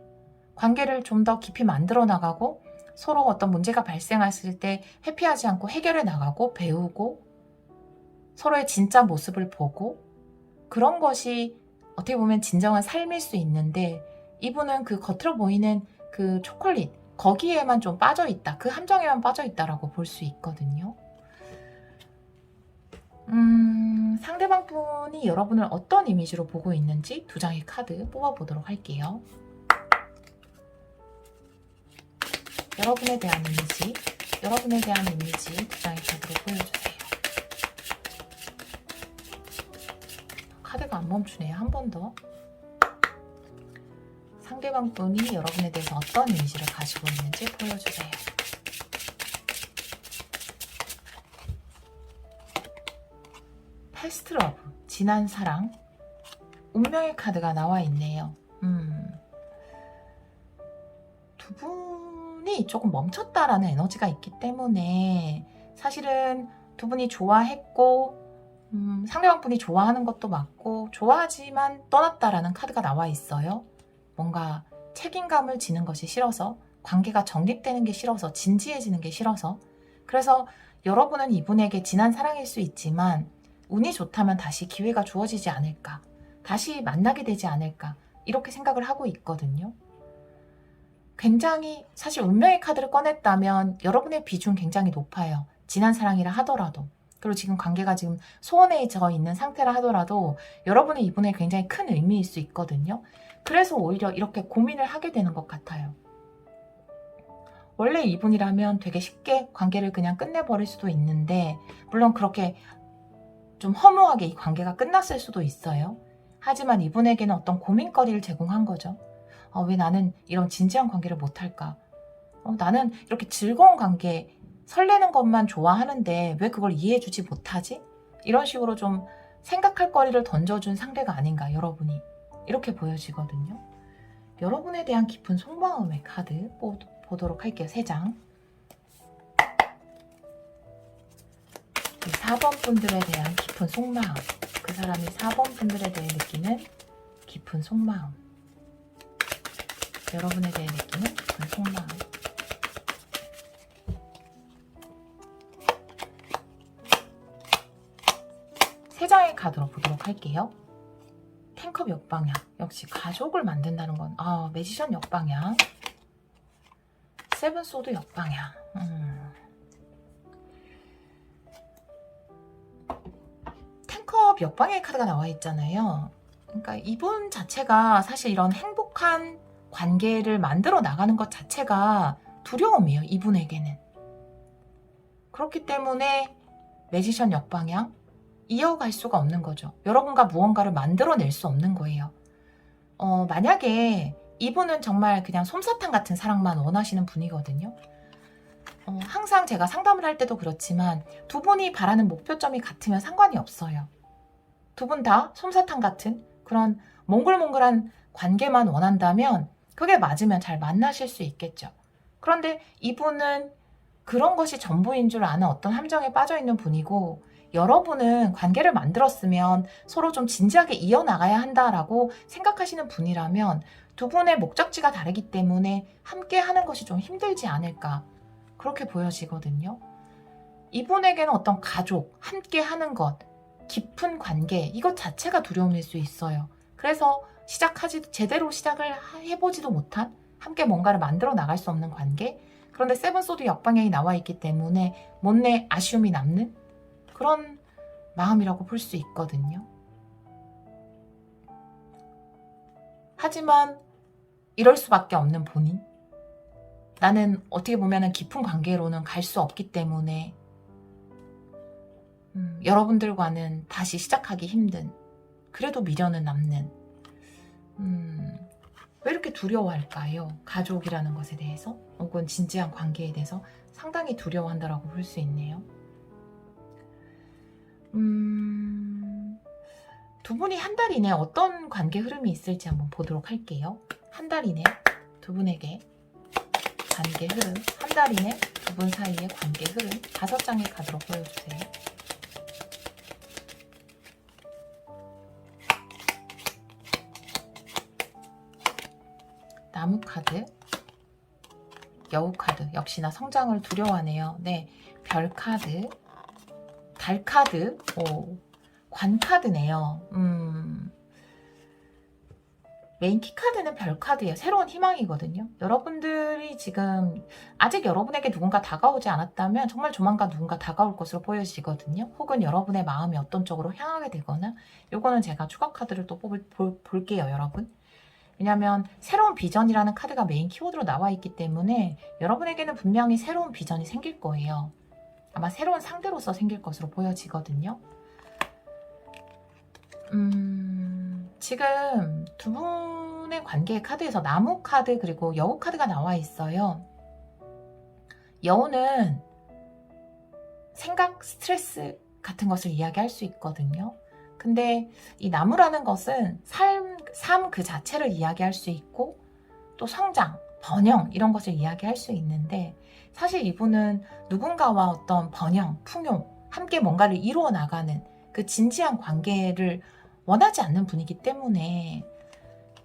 S2: 관계를 좀 더 깊이 만들어 나가고 서로 어떤 문제가 발생했을 때 회피하지 않고 해결해 나가고 배우고 서로의 진짜 모습을 보고 그런 것이 어떻게 보면 진정한 삶일 수 있는데 이분은 그 겉으로 보이는 그 초콜릿 거기에만 좀 빠져 있다. 그 함정에만 빠져 있다라고 볼 수 있거든요. 상대방 분이 여러분을 어떤 이미지로 보고 있는지 두 장의 카드 뽑아보도록 할게요. 여러분에 대한 이미지 두 장의 카드로 보여주세요. 카드가 안 멈추네요. 한 번 더. 상대방 분이 여러분에 대해서 어떤 이미지를 가지고 있는지 보여주세요. 패스트 러브, 지난 사랑, 운명의 카드가 나와 있네요. 두 분이 조금 멈췄다라는 에너지가 있기 때문에 사실은 두 분이 좋아했고 상대방 분이 좋아하는 것도 맞고 좋아하지만 떠났다라는 카드가 나와 있어요. 뭔가 책임감을 지는 것이 싫어서 관계가 정립되는 게 싫어서 진지해지는 게 싫어서 그래서 여러분은 이분에게 진한 사랑일 수 있지만 운이 좋다면 다시 기회가 주어지지 않을까 다시 만나게 되지 않을까 이렇게 생각을 하고 있거든요. 굉장히 사실 운명의 카드를 꺼냈다면 여러분의 비중 굉장히 높아요. 진한 사랑이라 하더라도 그리고 지금 관계가 지금 소원해져 있는 상태라 하더라도 여러분은 이분에 굉장히 큰 의미일 수 있거든요. 그래서 오히려 이렇게 고민을 하게 되는 것 같아요. 원래 이분이라면 되게 쉽게 관계를 그냥 끝내버릴 수도 있는데 물론 그렇게 좀 허무하게 이 관계가 끝났을 수도 있어요. 하지만 이분에게는 어떤 고민거리를 제공한 거죠. 왜 나는 이런 진지한 관계를 못할까? 나는 이렇게 즐거운 관계 설레는 것만 좋아하는데 왜 그걸 이해해주지 못하지? 이런 식으로 좀 생각할 거리를 던져준 상대가 아닌가 여러분이 이렇게 보여지거든요. 여러분에 대한 깊은 속마음의 카드 보도록 할게요. 3장. 이 4번 분들에 대한 깊은 속마음 그 사람이 4번 분들에 대해 느끼는 깊은 속마음 여러분에 대해 느끼는 깊은 속마음 세 장의 카드로 보도록 할게요. 탱컵 역방향 역시 가족을 만든다는 건 매지션 역방향 세븐 소드 역방향 탱컵 역방향의 카드가 나와 있잖아요. 그러니까 이분 자체가 사실 이런 행복한 관계를 만들어 나가는 것 자체가 두려움이에요. 이분에게는. 그렇기 때문에 매지션 역방향 이어갈 수가 없는 거죠. 여러분과 무언가를 만들어낼 수 없는 거예요. 만약에 이분은 정말 그냥 솜사탕 같은 사랑만 원하시는 분이거든요. 항상 제가 상담을 할 때도 그렇지만 두 분이 바라는 목표점이 같으면 상관이 없어요. 두 분 다 솜사탕 같은 그런 몽글몽글한 관계만 원한다면 그게 맞으면 잘 만나실 수 있겠죠. 그런데 이분은 그런 것이 전부인 줄 아는 어떤 함정에 빠져 있는 분이고, 여러분은 관계를 만들었으면 서로 좀 진지하게 이어나가야 한다라고 생각하시는 분이라면 두 분의 목적지가 다르기 때문에 함께 하는 것이 좀 힘들지 않을까, 그렇게 보여지거든요. 이분에게는 어떤 가족, 함께 하는 것, 깊은 관계, 이것 자체가 두려움일 수 있어요. 그래서 제대로 시작을 해보지도 못한, 함께 뭔가를 만들어 나갈 수 없는 관계. 그런데 세븐소드 역방향이 나와 있기 때문에 못내 아쉬움이 남는 그런 마음이라고 볼 수 있거든요. 하지만 이럴 수밖에 없는 본인. 나는 어떻게 보면 깊은 관계로는 갈 수 없기 때문에 여러분들과는 다시 시작하기 힘든, 그래도 미련은 남는, 왜 이렇게 두려워할까요? 가족이라는 것에 대해서, 혹은 진지한 관계에 대해서 상당히 두려워한다라고 볼 수 있네요. 두 분이 한 달 이내에 어떤 관계 흐름이 있을지 한번 보도록 할게요. 한 달 이내 두 분에게 관계 흐름, 한 달 이내 두 분 사이의 관계 흐름, 5장의 카드로 보여주세요. 나무 카드, 여우 카드, 역시나 성장을 두려워하네요. 네, 별 카드, 달 카드, 관 카드네요. 메인 키 카드는 별 카드예요. 새로운 희망이거든요. 여러분들이 지금 아직 여러분에게 누군가 다가오지 않았다면 정말 조만간 누군가 다가올 것으로 보여지거든요. 혹은 여러분의 마음이 어떤 쪽으로 향하게 되거나, 요거는 제가 추가 카드를 또 볼게요, 여러분. 왜냐하면 새로운 비전이라는 카드가 메인 키워드로 나와 있기 때문에 여러분에게는 분명히 새로운 비전이 생길 거예요. 아마 새로운 상대로서 생길 것으로 보여지거든요. 지금 두 분의 관계의 카드에서 나무 카드 그리고 여우 카드가 나와 있어요. 여우는 생각, 스트레스 같은 것을 이야기할 수 있거든요. 근데 이 나무라는 것은 삶 그 자체를 이야기할 수 있고, 또 성장, 번영, 이런 것을 이야기할 수 있는데, 사실 이분은 누군가와 어떤 번영, 풍요, 함께 뭔가를 이루어 나가는 그 진지한 관계를 원하지 않는 분이기 때문에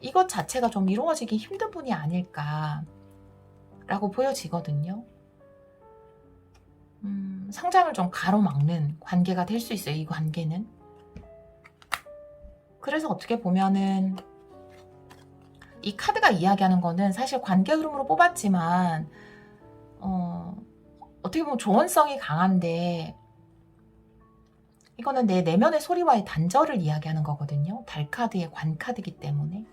S2: 이것 자체가 좀 이루어지기 힘든 분이 아닐까라고 보여지거든요. 성장을 좀 가로막는 관계가 될 수 있어요, 이 관계는. 그래서 어떻게 보면은 이 카드가 이야기하는 거는 사실 관계 흐름으로 뽑았지만 어떻게 보면 조언성이 강한데, 이거는 내 내면의 소리와의 단절을 이야기하는 거거든요. 달 카드의 관 카드이기 때문에.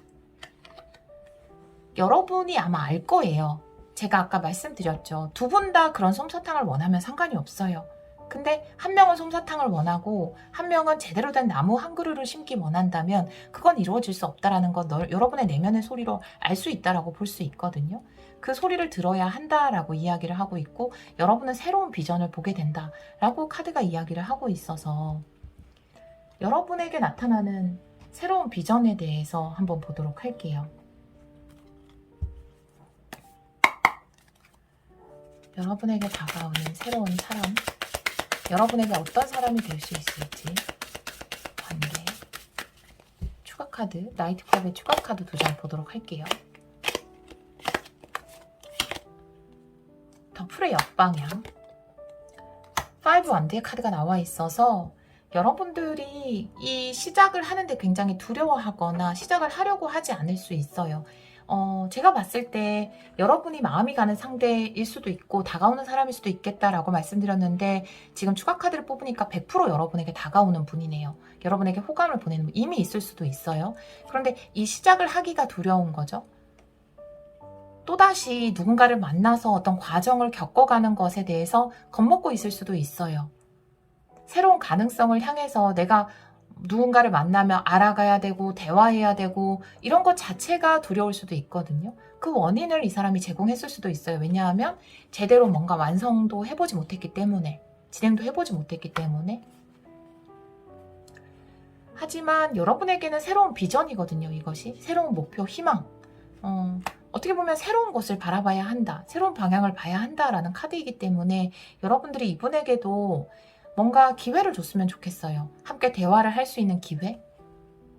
S2: 여러분이 아마 알 거예요. 제가 아까 말씀드렸죠. 두 분 다 그런 솜사탕을 원하면 상관이 없어요. 근데 한 명은 솜사탕을 원하고 한 명은 제대로 된 나무 한 그루를 심기 원한다면 그건 이루어질 수 없다라는 건 여러분의 내면의 소리로 알 수 있다라고 볼 수 있거든요. 그 소리를 들어야 한다라고 이야기를 하고 있고, 여러분은 새로운 비전을 보게 된다라고 카드가 이야기를 하고 있어서 여러분에게 나타나는 새로운 비전에 대해서 한번 보도록 할게요. 여러분에게 다가오는 새로운 사람, 여러분에게 어떤 사람이 될 수 있을지, 관계, 추가 카드, 나이트클럽의 추가 카드 2장 보도록 할게요. 더풀의 역방향, 5 원드의 카드가 나와 있어서 여러분들이 이 시작을 하는데 굉장히 두려워하거나 시작을 하려고 하지 않을 수 있어요. 제가 봤을 때 여러분이 마음이 가는 상대일 수도 있고 다가오는 사람일 수도 있겠다라고 말씀드렸는데, 지금 추가 카드를 뽑으니까 100% 여러분에게 다가오는 분이네요. 여러분에게 호감을 보내는 분 이미 있을 수도 있어요. 그런데 이 시작을 하기가 두려운 거죠. 또다시 누군가를 만나서 어떤 과정을 겪어가는 것에 대해서 겁먹고 있을 수도 있어요. 새로운 가능성을 향해서 내가 누군가를 만나면 알아가야 되고 대화해야 되고 이런 것 자체가 두려울 수도 있거든요. 그 원인을 이 사람이 제공했을 수도 있어요. 왜냐하면 제대로 뭔가 완성도 해보지 못했기 때문에, 진행도 해보지 못했기 때문에. 하지만 여러분에게는 새로운 비전이거든요. 이것이 새로운 목표, 희망, 어떻게 보면 새로운 것을 바라봐야 한다, 새로운 방향을 봐야 한다라는 카드이기 때문에 여러분들이 이분에게도 뭔가 기회를 줬으면 좋겠어요. 함께 대화를 할 수 있는 기회,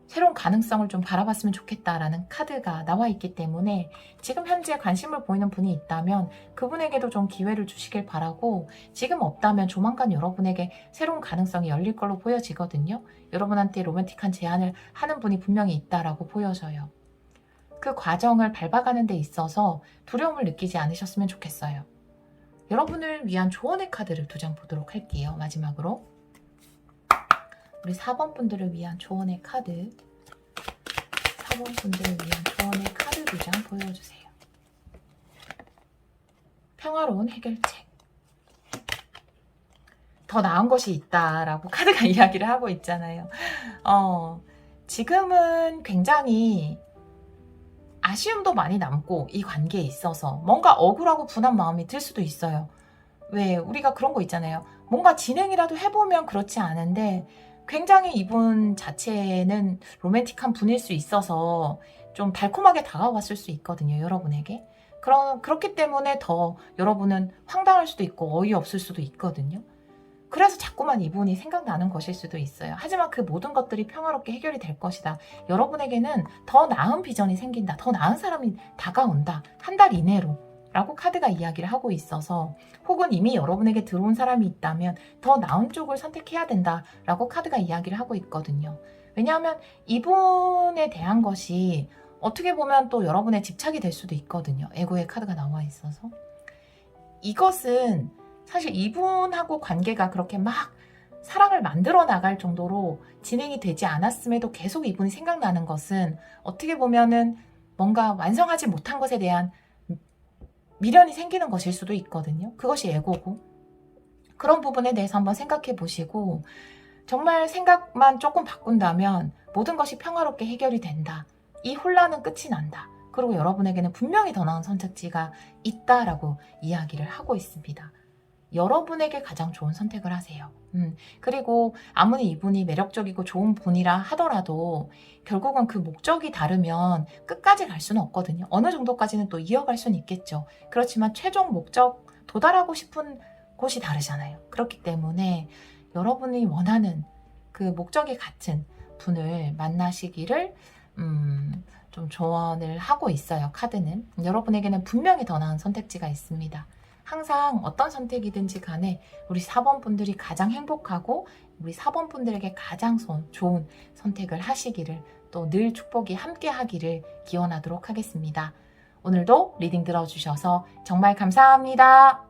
S2: 새로운 가능성을 좀 바라봤으면 좋겠다라는 카드가 나와 있기 때문에 지금 현재 관심을 보이는 분이 있다면 그분에게도 좀 기회를 주시길 바라고, 지금 없다면 조만간 여러분에게 새로운 가능성이 열릴 걸로 보여지거든요. 여러분한테 로맨틱한 제안을 하는 분이 분명히 있다라고 보여져요. 그 과정을 밟아가는 데 있어서 두려움을 느끼지 않으셨으면 좋겠어요. 여러분을 위한 조언의 카드를 2장 보도록 할게요. 마지막으로 우리 4번 분들을 위한 조언의 카드, 4번 분들을 위한 조언의 카드 2장 보여주세요. 평화로운 해결책. 더 나은 것이 있다라고 카드가 이야기를 하고 있잖아요. 지금은 굉장히 아쉬움도 많이 남고 이 관계에 있어서 뭔가 억울하고 분한 마음이 들 수도 있어요. 왜 우리가 그런 거 있잖아요. 뭔가 진행이라도 해보면 그렇지 않은데 굉장히 이분 자체는 로맨틱한 분일 수 있어서 좀 달콤하게 다가왔을 수 있거든요. 여러분에게. 그렇기 때문에 더 여러분은 황당할 수도 있고 어이없을 수도 있거든요. 그래서 자꾸만 이분이 생각나는 것일 수도 있어요. 하지만 그 모든 것들이 평화롭게 해결이 될 것이다. 여러분에게는 더 나은 비전이 생긴다. 더 나은 사람이 다가온다. 한 달 이내로. 라고 카드가 이야기를 하고 있어서, 혹은 이미 여러분에게 들어온 사람이 있다면 더 나은 쪽을 선택해야 된다. 라고 카드가 이야기를 하고 있거든요. 왜냐하면 이분에 대한 것이 어떻게 보면 또 여러분의 집착이 될 수도 있거든요. 에고의 카드가 나와 있어서. 이것은 사실 이분하고 관계가 그렇게 막 사랑을 만들어 나갈 정도로 진행이 되지 않았음에도 계속 이분이 생각나는 것은 어떻게 보면은 뭔가 완성하지 못한 것에 대한 미련이 생기는 것일 수도 있거든요. 그것이 에고고. 그런 부분에 대해서 한번 생각해 보시고, 정말 생각만 조금 바꾼다면 모든 것이 평화롭게 해결이 된다. 이 혼란은 끝이 난다. 그리고 여러분에게는 분명히 더 나은 선택지가 있다라고 이야기를 하고 있습니다. 여러분에게 가장 좋은 선택을 하세요. 그리고 아무리 이분이 매력적이고 좋은 분이라 하더라도 결국은 그 목적이 다르면 끝까지 갈 수는 없거든요. 어느 정도까지는 또 이어갈 수는 있겠죠. 그렇지만 최종 목적, 도달하고 싶은 곳이 다르잖아요. 그렇기 때문에 여러분이 원하는 그 목적이 같은 분을 만나시기를 좀 조언을 하고 있어요. 카드는. 여러분에게는 분명히 더 나은 선택지가 있습니다. 항상 어떤 선택이든지 간에 우리 4번 분들이 가장 행복하고 우리 4번 분들에게 가장 좋은 선택을 하시기를, 또 늘 축복이 함께 하기를 기원하도록 하겠습니다. 오늘도 리딩 들어주셔서 정말 감사합니다.